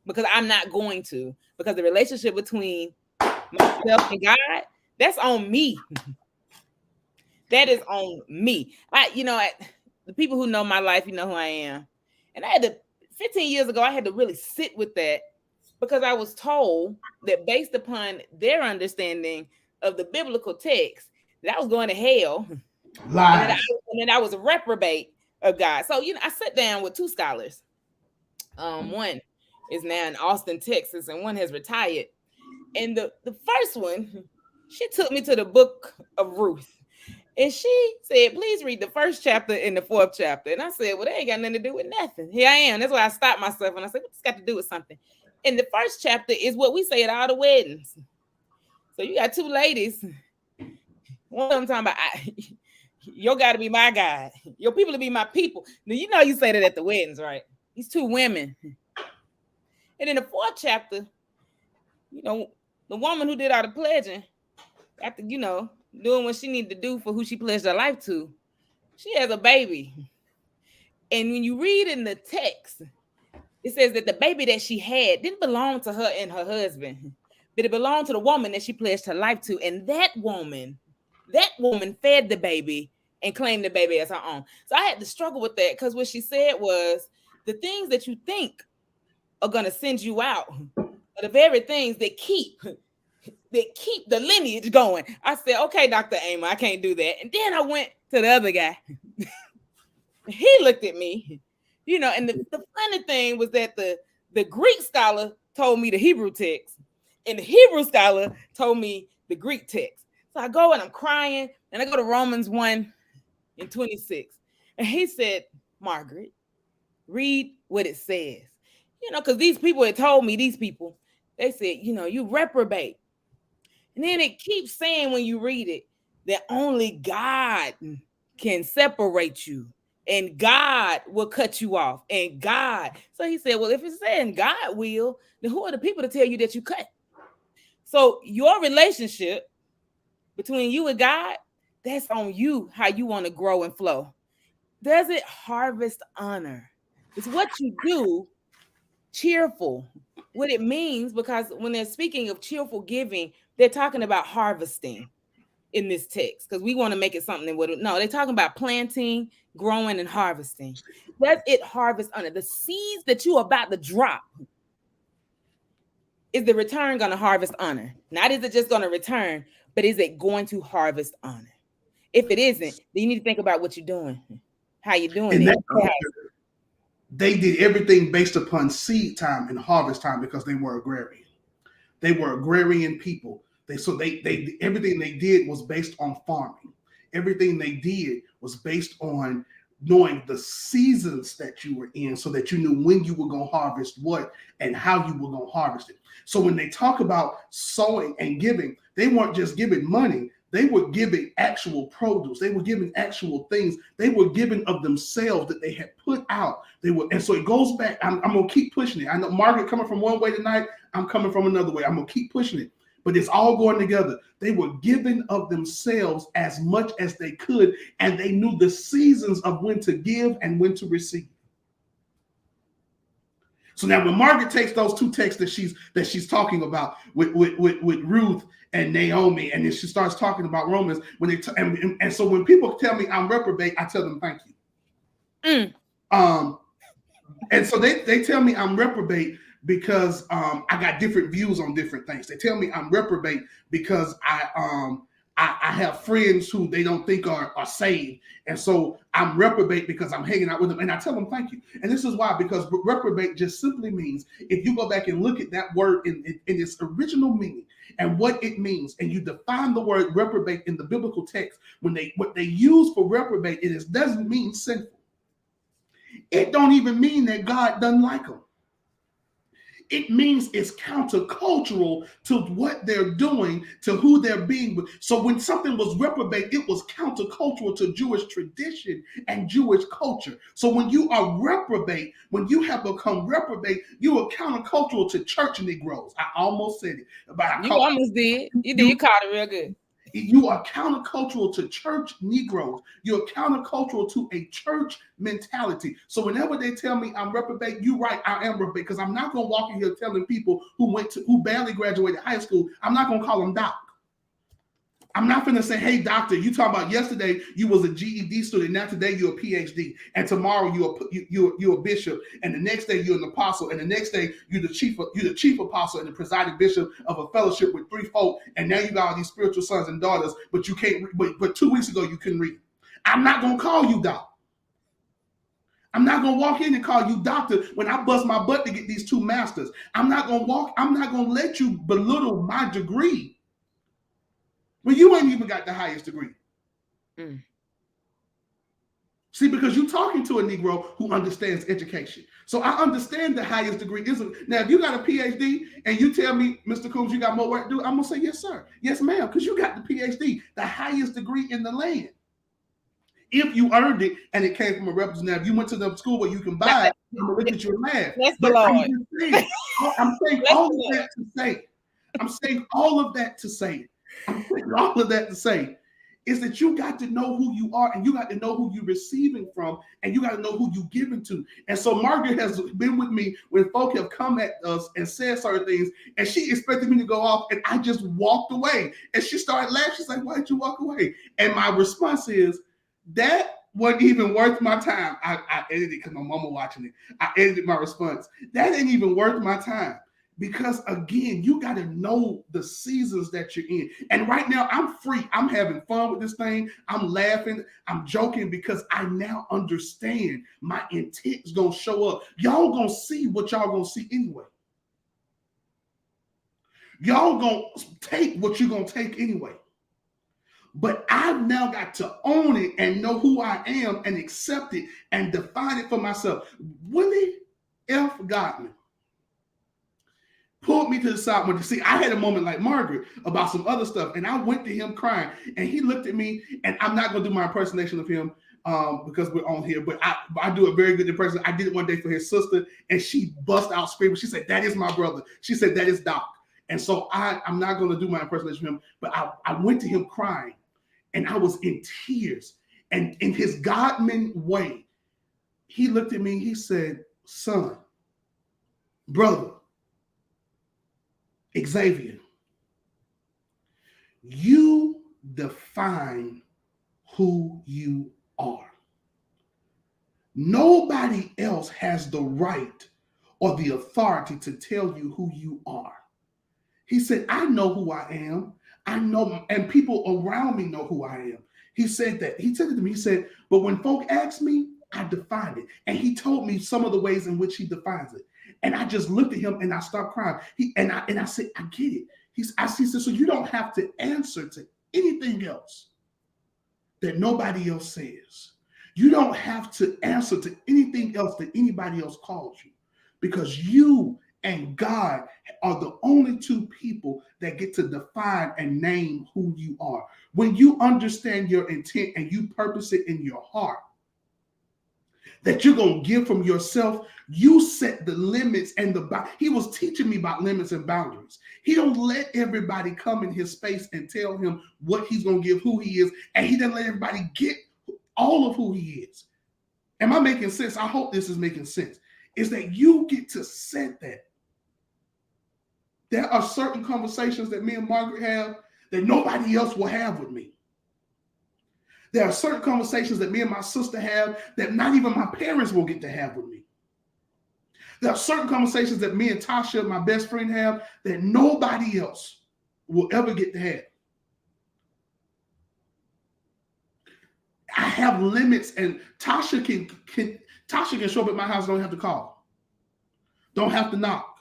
Because I'm not going to. Because the relationship between myself and God, that's on me. That is on me. The people who know my life, you know who I am. And I had to 15 years ago, I had to really sit with that because I was told that based upon their understanding of the biblical text, that I was going to hell. And then I was a reprobate of God. So, I sat down with two scholars. One is now in Austin, Texas, and one has retired. And the first one, she took me to the book of Ruth. And she said, please read the first chapter and the fourth chapter. And I said, well, they ain't got nothing to do with nothing. Here I am. That's why I stopped myself. And I said, what's got to do with something? And the first chapter is what we say at all the weddings. So you got two ladies. One of them talking about, your God to be my God. Your people to be my people. Now, you say that at the weddings, right? These two women. And in the fourth chapter, the woman who did all the pledging, after, doing what she needed to do for who she pledged her life to, she has a baby. And when you read in the text, it says that the baby that she had didn't belong to her and her husband, but it belonged to the woman that she pledged her life to. And that woman fed the baby and claimed the baby as her own. So I had to struggle with that because what she said was the things that you think are going to send you out are the very things that keep the lineage going. I said, okay, Dr. Amer, I can't do that. And then I went to the other guy. He looked at me, and the funny thing was that the Greek scholar told me the Hebrew text, and the Hebrew scholar told me the Greek text. So I go and I'm crying, and I go to Romans 1:26. And he said, Margaret, read what it says. Because these people had told me, they said, you reprobate. And then it keeps saying when you read it that only God can separate you and God will cut you off and God. So he said, well, if it's saying God will, then who are the people to tell you that you cut? So your relationship between you and God, that's on you, how you want to grow and flow. Does it harvest honor? It's what you do, cheerful. What it means, because when they're speaking of cheerful giving, they're talking about harvesting in this text, because we want to make it something that would, no, they're talking about planting, growing, and harvesting. Does it harvest under the seeds that you're about to drop? Is the return going to harvest honor? Not is it just going to return, but is it going to harvest honor? If it isn't, then you need to think about what you're doing, how you're doing it. They did everything based upon seed time and harvest time because they were agrarian. They were agrarian people. They everything they did was based on farming. Everything they did was based on knowing the seasons that you were in, so that you knew when you were going to harvest what and how you were going to harvest it. So when they talk about sowing and giving, they weren't just giving money. They were giving actual produce. They were giving actual things. They were giving of themselves that they had put out. And so it goes back. I'm going to keep pushing it. I know Margaret coming from one way tonight. I'm coming from another way. I'm going to keep pushing it. But it's all going together. They were giving of themselves as much as they could, and they knew the seasons of when to give and when to receive. So now when Margaret takes those two texts that she's talking about with Ruth and Naomi, and then she starts talking about Romans, and so when people tell me I'm reprobate, I tell them thank you. And so they tell me I'm reprobate because I got different views on different things. They tell me I'm reprobate because I have friends who they don't think are saved. And so I'm reprobate because I'm hanging out with them. And I tell them thank you. And this is why, because reprobate just simply means, if you go back and look at that word in its original meaning and what it means, and you define the word reprobate in the biblical text, what they use for reprobate, it doesn't mean sinful. It don't even mean that God doesn't like them. It means it's countercultural to what they're doing, to who they're being. So when something was reprobate, it was countercultural to Jewish tradition and Jewish culture. So when you are reprobate, when you have become reprobate, you are countercultural to church Negroes. I almost said it. You almost did. You did. You caught it real good. You are countercultural to church Negroes. You're countercultural to a church mentality. So whenever they tell me I'm reprobate, you're right, I am reprobate, because I'm not going to walk in here telling people who barely graduated high school, I'm not going to call them doc. I'm not going to say, hey, doctor, you talking about yesterday you was a GED student, now today you're a PhD, and tomorrow you're a bishop, and the next day you're an apostle, and the next day you're the chief apostle and the presiding bishop of a fellowship with 3 folk, and now you got all these spiritual sons and daughters, but you can't. But 2 weeks ago you couldn't read. I'm not going to call you doc. I'm not going to walk in and call you doctor when I bust my butt to get these 2 masters. I'm not going to let you belittle my degree when you ain't even got the highest degree. See, because you're talking to a Negro who understands education. So I understand the highest degree isn't. Now, if you got a PhD and you tell me, Mr. Coombs, you got more work to do, I'm going to say, yes, sir. Yes, ma'am, because you got the PhD, the highest degree in the land. If you earned it and it came from a representative, if you went to the school where you can buy it, I'm going to look at your math. That's the Lord. I'm saying all of that to say, I'm saying all of that to say is that you got to know who you are, and you got to know who you're receiving from, and you got to know who you're giving to. And so Margaret has been with me when folk have come at us and said certain things, and she expected me to go off, and I just walked away. And she started laughing. She's like, why did you walk away? And my response is, that wasn't even worth my time. I edited it because my mama watching it. I edited my response. That ain't even worth my time. Because again, you got to know the seasons that you're in. And right now, I'm free. I'm having fun with this thing. I'm laughing. I'm joking because I now understand my intent is going to show up. Y'all going to see what y'all going to see anyway. Y'all going to take what you're going to take anyway. But I've now got to own it and know who I am and accept it and define it for myself. Willie F. Godman pulled me to the side. When see, I had a moment like Margaret about some other stuff, and I went to him crying, and he looked at me, and I'm not going to do my impersonation of him because we're on here, but I do a very good impersonation. I did it one day for his sister, and she bust out screaming. She said, that is my brother. She said, that is Doc. And so I'm not going to do my impersonation of him, but I went to him crying, and I was in tears. And in his Godman way, he looked at me, he said, son, brother, Xavier, you define who you are. Nobody else has the right or the authority to tell you who you are. He said, I know who I am. I know, and people around me know who I am. He said that. He said it to me. He said, but when folk ask me, I define it. And he told me some of the ways in which he defines it. And I just looked at him and I started crying. I said, I get it. He said, so you don't have to answer to anything else that nobody else says. You don't have to answer to anything else that anybody else calls you, because you and God are the only two people that get to define and name who you are. When you understand your intent and you purpose it in your heart, that you're going to give from yourself, you set the limits and he was teaching me about limits and boundaries. He don't let everybody come in his space and tell him what he's going to give, who he is, and he doesn't let everybody get all of who he is. Am I making sense? I hope this is making sense. Is that you get to set that. There are certain conversations that me and Margaret have that nobody else will have with me. There are certain conversations that me and my sister have that not even my parents will get to have with me. There are certain conversations that me and Tasha, my best friend, have that nobody else will ever get to have. I have limits, and Tasha can show up at my house, don't have to call. Don't have to knock.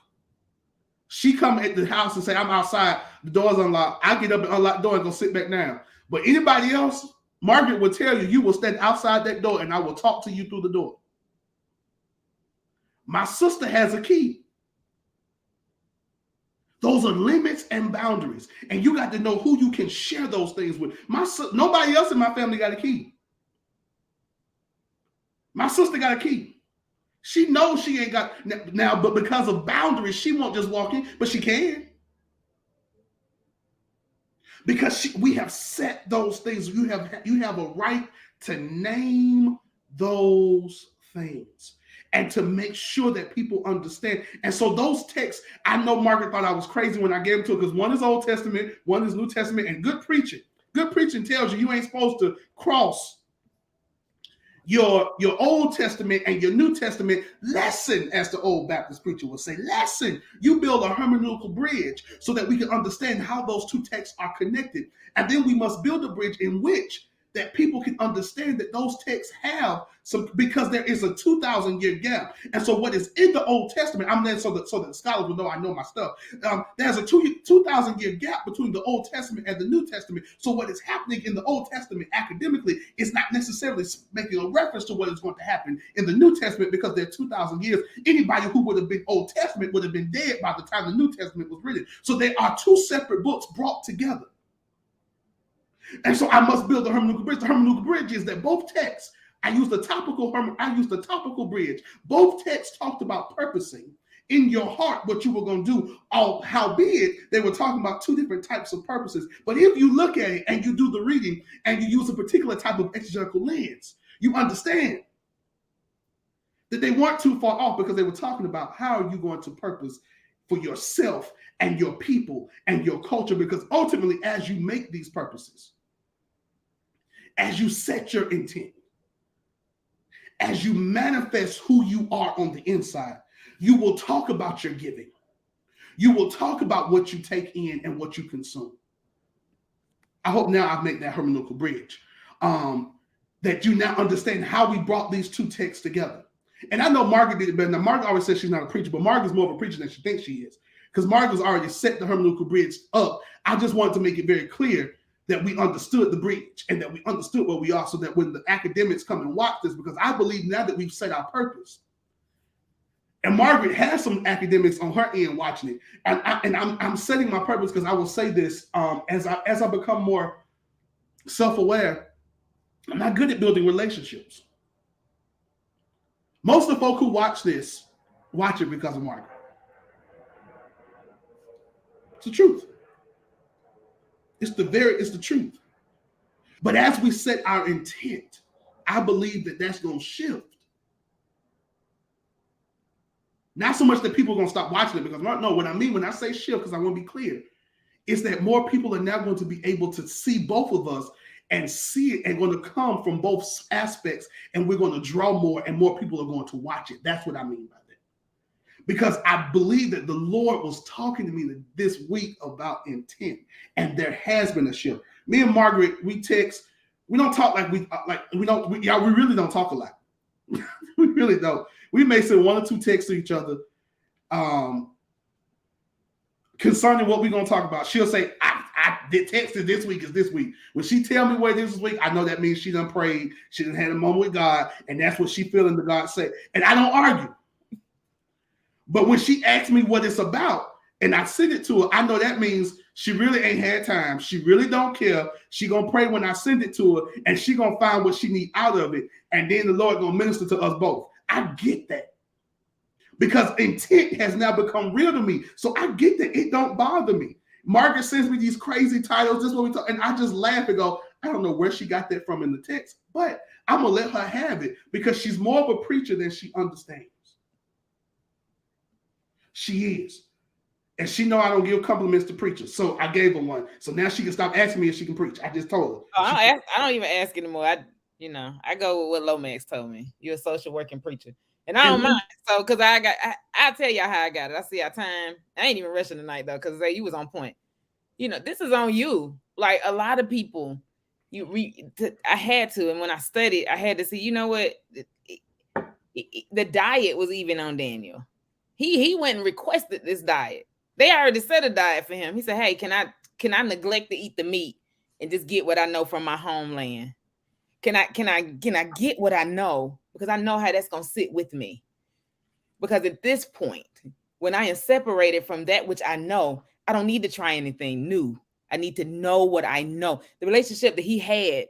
She come at the house and say, I'm outside, the door's unlocked. I get up and unlock the door and go sit back down. But anybody else, Margaret will tell you, you will stand outside that door and I will talk to you through the door. My sister has a key. Those are limits and boundaries. And you got to know who you can share those things with. Nobody else in my family got a key. My sister got a key. She knows she ain't got now, but because of boundaries, she won't just walk in, but she can. Because we have set those things. You have a right to name those things and to make sure that people understand. And so those texts, I know Margaret thought I was crazy when I gave them to her, because one is Old Testament, one is New Testament, and good preaching. Good preaching tells you ain't supposed to cross your Old Testament and your New Testament lesson, as the old Baptist preacher would say. Lesson. You build a hermeneutical bridge so that we can understand how those two texts are connected. And then we must build a bridge in which that people can understand that those texts have some, because there is a 2,000-year gap. And so what is in the Old Testament, I'm there so that scholars will know I know my stuff. There's a 2,000-year gap between the Old Testament and the New Testament. So what is happening in the Old Testament academically is not necessarily making a reference to what is going to happen in the New Testament, because there are 2,000 years. Anybody who would have been Old Testament would have been dead by the time the New Testament was written. So there are two separate books brought together. And so I must build a hermeneutical bridge. The hermeneutical bridge is that both texts, I use the topical bridge. Both texts talked about purposing in your heart what you were going to do. Howbeit, they were talking about two different types of purposes. But if you look at it and you do the reading and you use a particular type of exegetical lens, you understand that they weren't too far off, because they were talking about how are you going to purpose for yourself and your people and your culture. Because ultimately, as you make these purposes, as you set your intent, as you manifest who you are on the inside, you will talk about your giving. You will talk about what you take in and what you consume. I hope now I've made that hermeneutical bridge, that you now understand how we brought these two texts together. And I know Margaret did it better. Now, Margaret always says she's not a preacher, but Margaret's more of a preacher than she thinks she is, because Margaret's already set the hermeneutical bridge up. I just wanted to make it very clear that we understood the bridge and that we understood where we are, so that when the academics come and watch this, because I believe now that we've set our purpose, and Margaret has some academics on her end watching it, and I'm setting my purpose, because I will say this, as I become more self-aware, I'm not good at building relationships. Most of the folk who watch this watch it because of Margaret. It's the truth. It's the truth. But as we set our intent, I believe that that's going to shift. Not so much that people are going to stop watching it, because no, what I mean when I say shift, because I want to be clear, is that more people are now going to be able to see both of us and see it, and going to come from both aspects, and we're going to draw more, and more people are going to watch it. That's what I mean by that. Because I believe that the Lord was talking to me this week about intent, and there has been a shift. Me and Margaret, we text. We don't talk we really don't talk a lot. We really don't. We may send one or two texts to each other concerning what we're going to talk about. She'll say, I did texted this week is this week. When she tell me what it is this week, I know that means she done prayed. She done had a moment with God, and that's what she feeling the God say. And I don't argue. But when she asks me what it's about, and I send it to her, I know that means she really ain't had time. She really don't care. She gonna pray when I send it to her, and she gonna find what she need out of it. And then the Lord gonna minister to us both. I get that. Because intent has now become real to me. So I get that. It don't bother me. Margaret sends me these crazy titles. This is what we talk, and I just laugh and go, I don't know where she got that from in the text, but I'm gonna let her have it because she's more of a preacher than she understands. She is. And she know I don't give compliments to preachers. So I gave her one. So now she can stop asking me if she can preach. I just told her. Oh, I don't even ask anymore. I go with what Lomax told me. You're a social working preacher. And I don't mind. So because I'll tell y'all how I got it. I see our time. I ain't even rushing tonight though, because you was on point. This is on you. Like a lot of people, I had to, and when I studied, I had to see, you know what? The diet was even on Daniel. He went and requested this diet. They already set a diet for him. He said, hey, can I neglect to eat the meat and just get what I know from my homeland? Can I get what I know? Because I know how that's going to sit with me. Because at this point, when I am separated from that which I know, I don't need to try anything new. I need to know what I know. The relationship that he had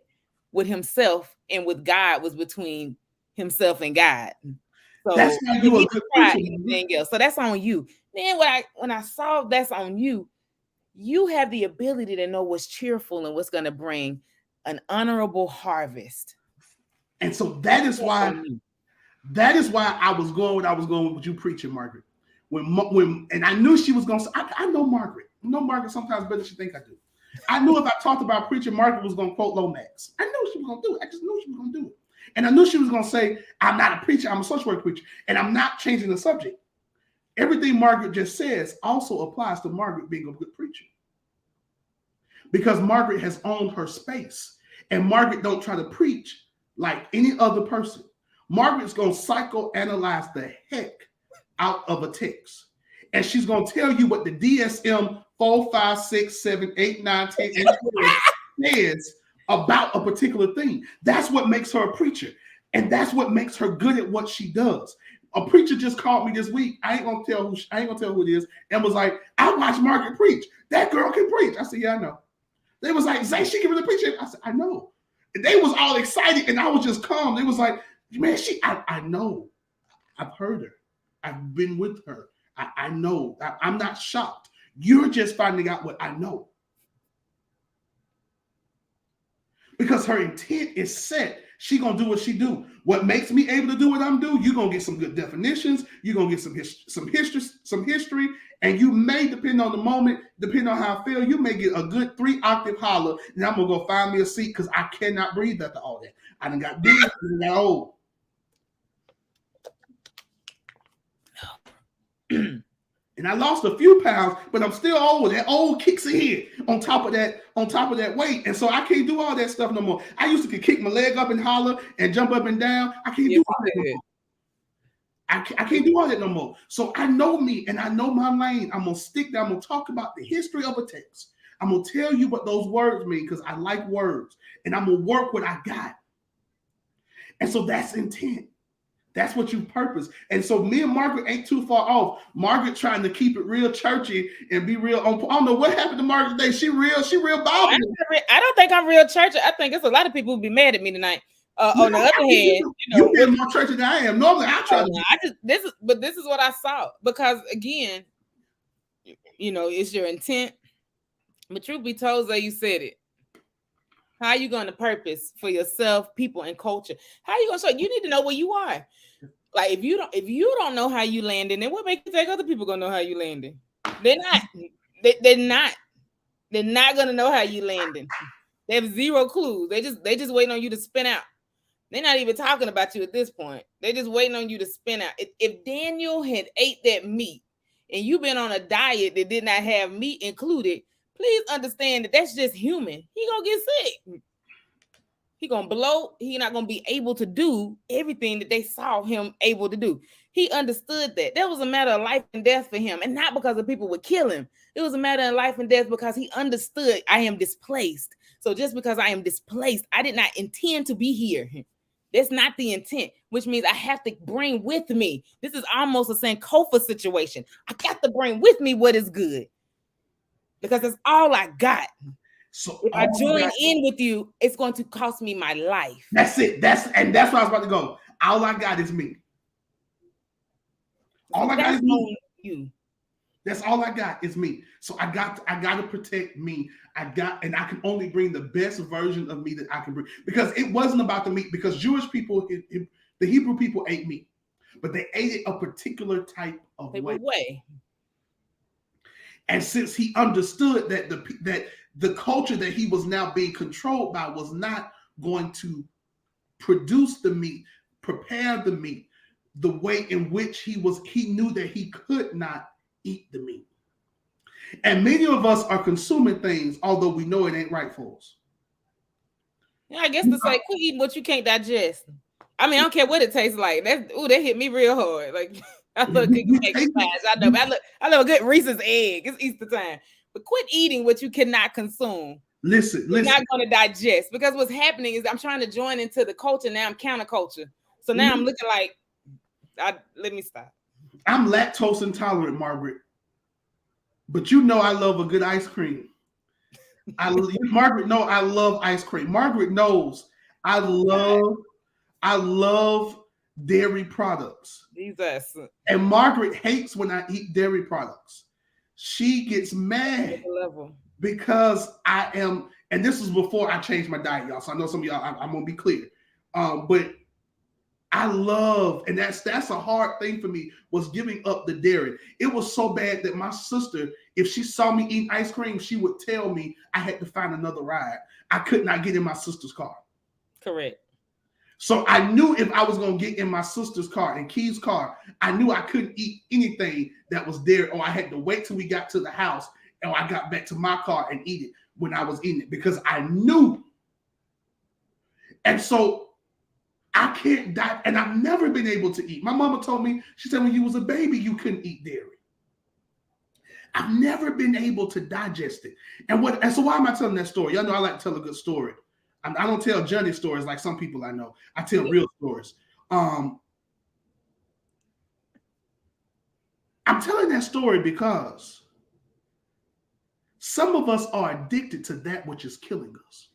with himself and with God was between himself and God. So that's how you a good preacher. Anything else. So that's on you. Then when I saw that's on you, you have the ability to know what's cheerful and what's going to bring an honorable harvest. And so that is why I was going what I was going with you preaching, Margaret. When and I knew she was going to. I know Margaret. I know Margaret sometimes better than she think I do. I knew if I talked about preaching, Margaret was going to quote Lomax. I knew she was going to do it. I just knew she was going to do it. And I knew she was going to say, I'm not a preacher, I'm a social work preacher. And I'm not changing the subject. Everything Margaret just says also applies to Margaret being a good preacher. Because Margaret has owned her space. And Margaret don't try to preach like any other person. Margaret's going to psychoanalyze the heck out of a text. And she's going to tell you what the DSM 4, 5, 6, 7, 8, 9, 10, and says about a particular thing. That's what makes her a preacher. And that's what makes her good at what she does. A preacher just called me this week. I ain't gonna tell who it is, and was like, I watched Margaret preach. That girl can preach. I said, yeah, I know. They was like, Zay, she can really preach. I said, I know. And they was all excited, and I was just calm. They was like, man, I know. I've heard her. I've been with her. I know. I'm not shocked. You're just finding out what I know. Because her intent is set. She gonna do what she do. What makes me able to do what I'm doing? You're gonna get some good definitions. You're gonna get some history, and you may, depend on the moment, depending on how I feel, you may get a good 3-octave holler, and I'm gonna go find me a seat because I cannot breathe after all that. I done got big, I done got old. And I lost a few pounds, but I'm still old. That old kicks in on top of that weight. And so I can't do all that stuff no more. I used to kick my leg up and holler and jump up and down. I can't do all that no more. I can't do all that no more. So I know me and I know my lane. I'm going to stick there. I'm going to talk about the history of a text. I'm going to tell you what those words mean because I like words. And I'm going to work what I got. And so that's intent. That's what you purpose. And so me and Margaret ain't too far off. Margaret trying to keep it real churchy and be real. I don't know what happened to Margaret today. She real bobbing. I don't think I'm real churchy. I think it's a lot of people who be mad at me tonight. On the other hand, you've been more churchy than I am. Normally I try to. This is what I saw. Because again, it's your intent. But truth be told, you said it. How are you going to purpose for yourself, people, and culture? How are you going to show? You need to know where you are. Like if you don't know how you landing, then what makes you think other people gonna know how you landing? They're not. They're not. They're not gonna know how you landing. They have zero clues. They just waiting on you to spin out. They're not even talking about you at this point. They're just waiting on you to spin out. If Daniel had ate that meat and you've been on a diet that did not have meat included, please understand that that's just human. He gonna get sick. He gonna blow. He not gonna be able to do everything that they saw him able to do. He understood that. That was a matter of life and death for him, and not because the people would kill him. It was a matter of life and death because he understood I am displaced. So just because I am displaced, I did not intend to be here. That's not the intent, which means I have to bring with me. This is almost a Sankofa situation. I got to bring with me what is good because that's all I got. So if I join in with you, it's going to cost me my life. That's it. That's where I was about to go. All I got is me. All I got is me. You. That's all I got is me. So I got to protect me. And I can only bring the best version of me that I can bring, because it wasn't about the meat. Because Jewish people, the Hebrew people ate meat, but they ate it a particular type of way. And since he understood that the culture that he was now being controlled by was not going to produce the meat, prepare the meat the way in which he knew that he could not eat the meat. And many of us are consuming things, although we know it ain't right for us. Yeah, I guess to say, quit eating what you can't digest. I mean, I don't care what it tastes like. That hit me real hard. Like I love good cake pies. I love a good Reese's egg. It's Easter time. But quit eating what you cannot consume. Listen. You're not going to digest, because what's happening is I'm trying to join into the culture. Now I'm counterculture. So now I'm looking like, let me stop. I'm lactose intolerant, Margaret. But you know I love a good ice cream. Margaret knows I love ice cream. Margaret knows I love dairy products. Jesus. And Margaret hates when I eat dairy products. She gets mad because I am, and this was before I changed my diet, y'all. So I know some of y'all, I'm gonna be clear. But I love, and that's a hard thing for me, was giving up the dairy. It was so bad that my sister, if she saw me eating ice cream, she would tell me I had to find another ride. I could not get in my sister's car. Correct. So I knew if I was going to get in my sister's car and Key's car, I knew I couldn't eat anything that was there, or I had to wait till we got to the house and I got back to my car and eat it when I was eating it, because I knew. And so I can't die, and I've never been able to eat. My mama told me, she said when you was a baby, you couldn't eat dairy. I've never been able to digest it. And so why am I telling that story? Y'all know I like to tell a good story. I don't tell Johnny stories like some people I know. I tell real stories. I'm telling that story because some of us are addicted to that which is killing us.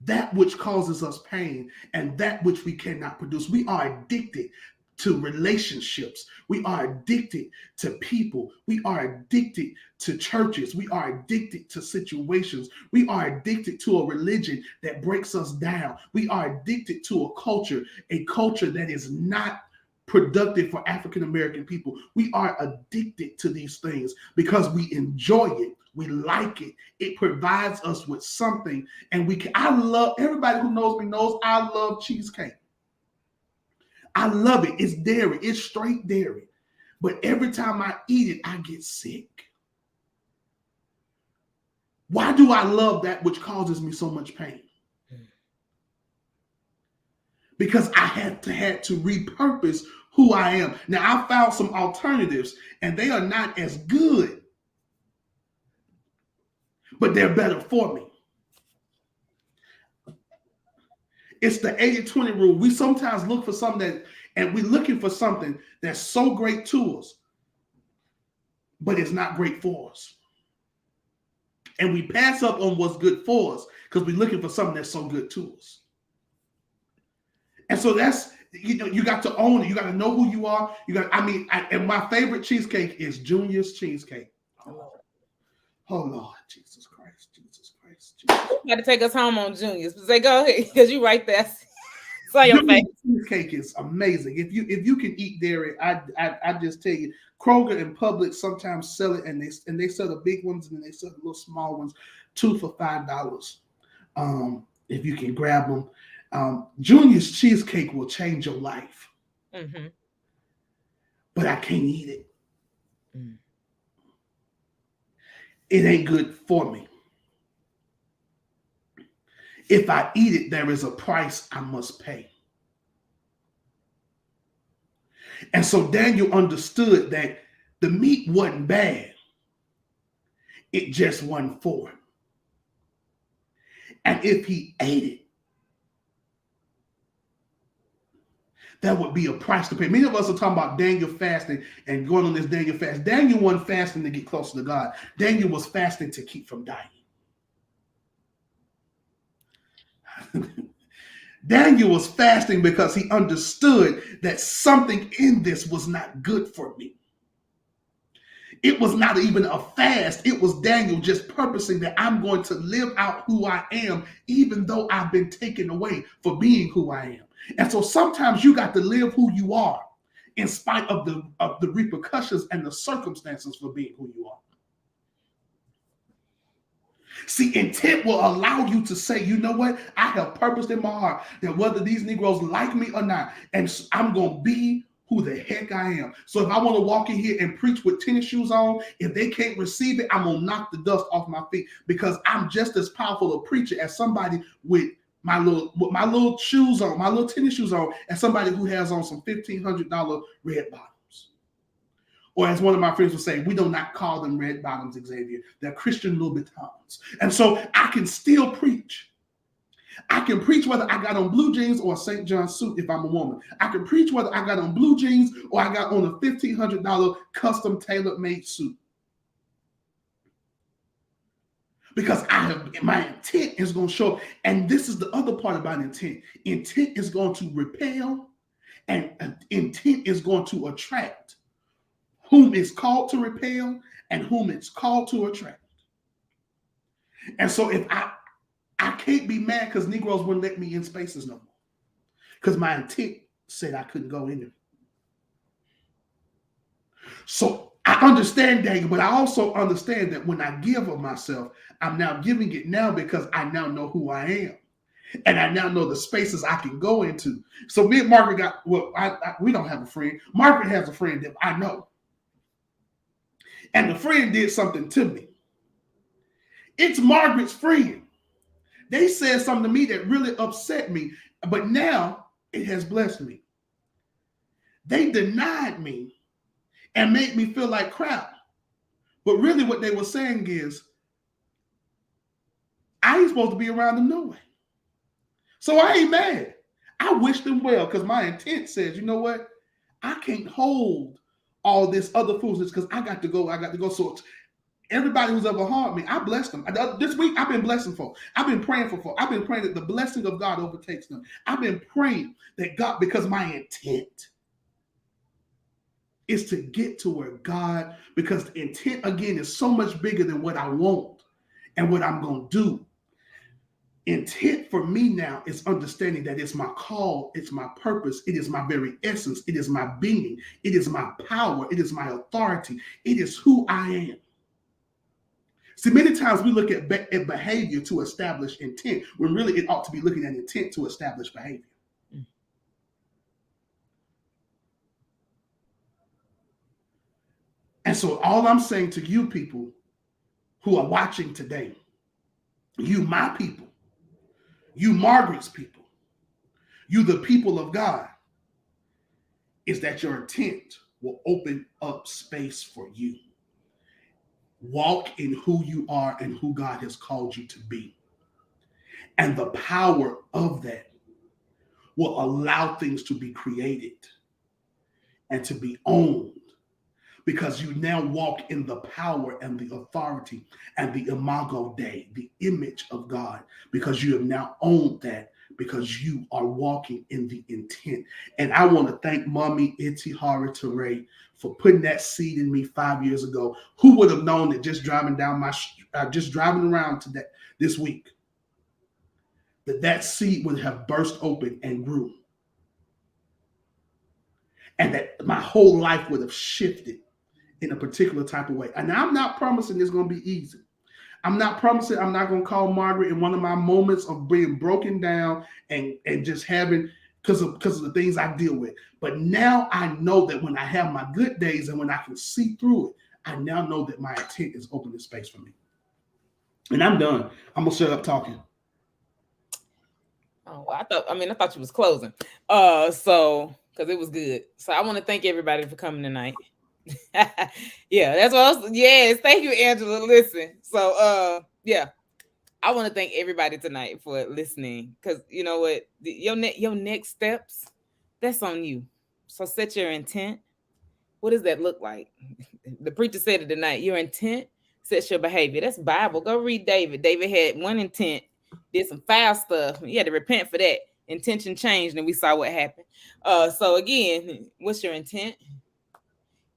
That which causes us pain and that which we cannot produce. We are addicted to relationships. We are addicted to people. We are addicted to churches. We are addicted to situations. We are addicted to a religion that breaks us down. We are addicted to a culture that is not productive for African American people. We are addicted to these things because we enjoy it. We like it. It provides us with something, and I love, everybody who knows me knows I love cheesecake. I love it. It's dairy. It's straight dairy. But every time I eat it, I get sick. Why do I love that which causes me so much pain? Because I had to repurpose who I am. Now, I found some alternatives, and they are not as good, but they're better for me. It's the 80-20 rule. We sometimes look for something and we're looking for something that's so great to us, but it's not great for us. And we pass up on what's good for us because we're looking for something that's so good to us. And so that's, you got to own it. You got to know who you are. And my favorite cheesecake is Junior's cheesecake. Oh Lord, Jesus Christ. You got to take us home on Junior's. Say, go ahead, because you right there. Saw your face. Cheesecake is amazing. If you can eat dairy, I just tell you, Kroger and Publix sometimes sell it, and they sell the big ones and then they sell the little small ones, 2 for $5. If you can grab them, Junior's cheesecake will change your life. Mm-hmm. But I can't eat it. Mm. It ain't good for me. If I eat it, there is a price I must pay. And so Daniel understood that the meat wasn't bad. It just wasn't for him. And if he ate it, that would be a price to pay. Many of us are talking about Daniel fasting and going on this Daniel fast. Daniel wasn't fasting to get closer to God. Daniel was fasting to keep from dying. Daniel was fasting because he understood that something in this was not good for me. It was not even a fast. It was Daniel just purposing that I'm going to live out who I am, even though I've been taken away for being who I am. And so sometimes you got to live who you are in spite of the repercussions and the circumstances for being who you are. See, intent will allow you to say, you know what? I have purposed in my heart that whether these Negroes like me or not, and I'm going to be who the heck I am. So if I want to walk in here and preach with tennis shoes on, if they can't receive it, I'm going to knock the dust off my feet, because I'm just as powerful a preacher as somebody with my little shoes on, my little tennis shoes on, as somebody who has on some $1,500 red bottoms. Or as one of my friends would say, we do not call them red bottoms, Xavier. They're Christian Louboutins. And so I can still preach. I can preach whether I got on blue jeans or a St. John suit if I'm a woman. I can preach whether I got on blue jeans or I got on a $1,500 custom tailor-made suit. Because my intent is going to show up. And this is the other part about intent. Intent is going to repel, and intent is going to attract whom is called to repel and whom it's called to attract. And so if I can't be mad because Negroes wouldn't let me in spaces no more, because my intent said I couldn't go in there. So I understand, Daniel, but I also understand that when I give of myself, I'm now giving it now because I now know who I am. And I now know the spaces I can go into. So me and Margaret we don't have a friend. Margaret has a friend that I know. And the friend did something to me. It's Margaret's friend. They said something to me that really upset me, but now it has blessed me. They denied me and made me feel like crap. But really what they were saying is, I ain't supposed to be around them no way. So I ain't mad. I wish them well, because my intent says, you know what? I can't hold all this other foolishness because I got to go. So everybody who's ever harmed me, I bless them. This week, I've been blessing folk. I've been praying for folk. I've been praying that the blessing of God overtakes them. I've been praying that God, because my intent is to get to where God, because the intent, again, is so much bigger than what I want and what I'm going to do. Intent for me now is understanding that it's my call, it's my purpose, it is my very essence, it is my being, it is my power, it is my authority, it is who I am. See, many times we look at behavior to establish intent, when really it ought to be looking at intent to establish behavior. And so all I'm saying to you people who are watching today, you my people, you Margaret's people, you the people of God, is that your intent will open up space for you. Walk in who you are and who God has called you to be. And the power of that will allow things to be created and to be owned, because you now walk in the power and the authority and the imago Dei, the image of God, because you have now owned that, because you are walking in the intent. And I want to thank Mommy Itihara Ture for putting that seed in me 5 years ago. Who would have known that just driving around this week, that seed would have burst open and grew. and that my whole life would have shifted in a particular type of way. And I'm not promising it's going to be easy. I'm not promising I'm not going to call Margaret in one of my moments of being broken down and just having because of the things I deal with. But now I know that when I have my good days and when I can see through it, I now know that my intent is opening space for me. And I'm done. I'm gonna shut up talking. Oh, I thought you was closing. So because it was good. So I want to thank everybody for coming tonight. Yeah, that's what I was. Yes, thank you, Angela. Listen. So yeah, I want to thank everybody tonight for listening. Because you know what? Your next steps, that's on you. So set your intent. What does that look like? The preacher said it tonight. Your intent sets your behavior. That's Bible. Go read David. David had one intent, did some foul stuff. He had to repent for that. Intention changed, and we saw what happened. So again, what's your intent?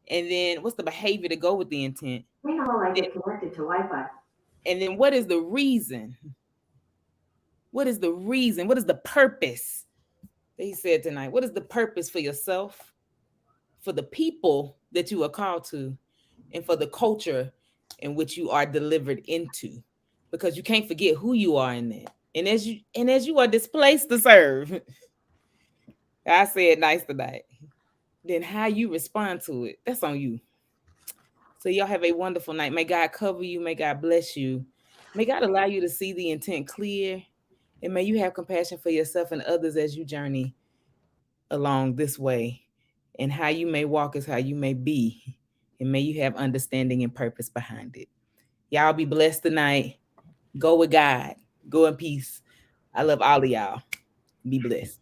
And then what's the behavior to go with the intent? Wait until I get connected to Wi-Fi. And then what is the reason? What is the reason? What is the purpose that he said tonight? What is the purpose for yourself, for the people that you are called to, and for the culture in which you are delivered into? Because you can't forget who you are in that. And as you are displaced to serve, I said nice tonight. Then how you respond to it, that's on you. So y'all have a wonderful night. May God cover you. May God bless you. May God allow you to see the intent clear. And may you have compassion for yourself and others as you journey along this way. And how you may walk is how you may be. And may you have understanding and purpose behind it. Y'all be blessed tonight. Go with God. Go in peace. I love all of y'all. Be blessed.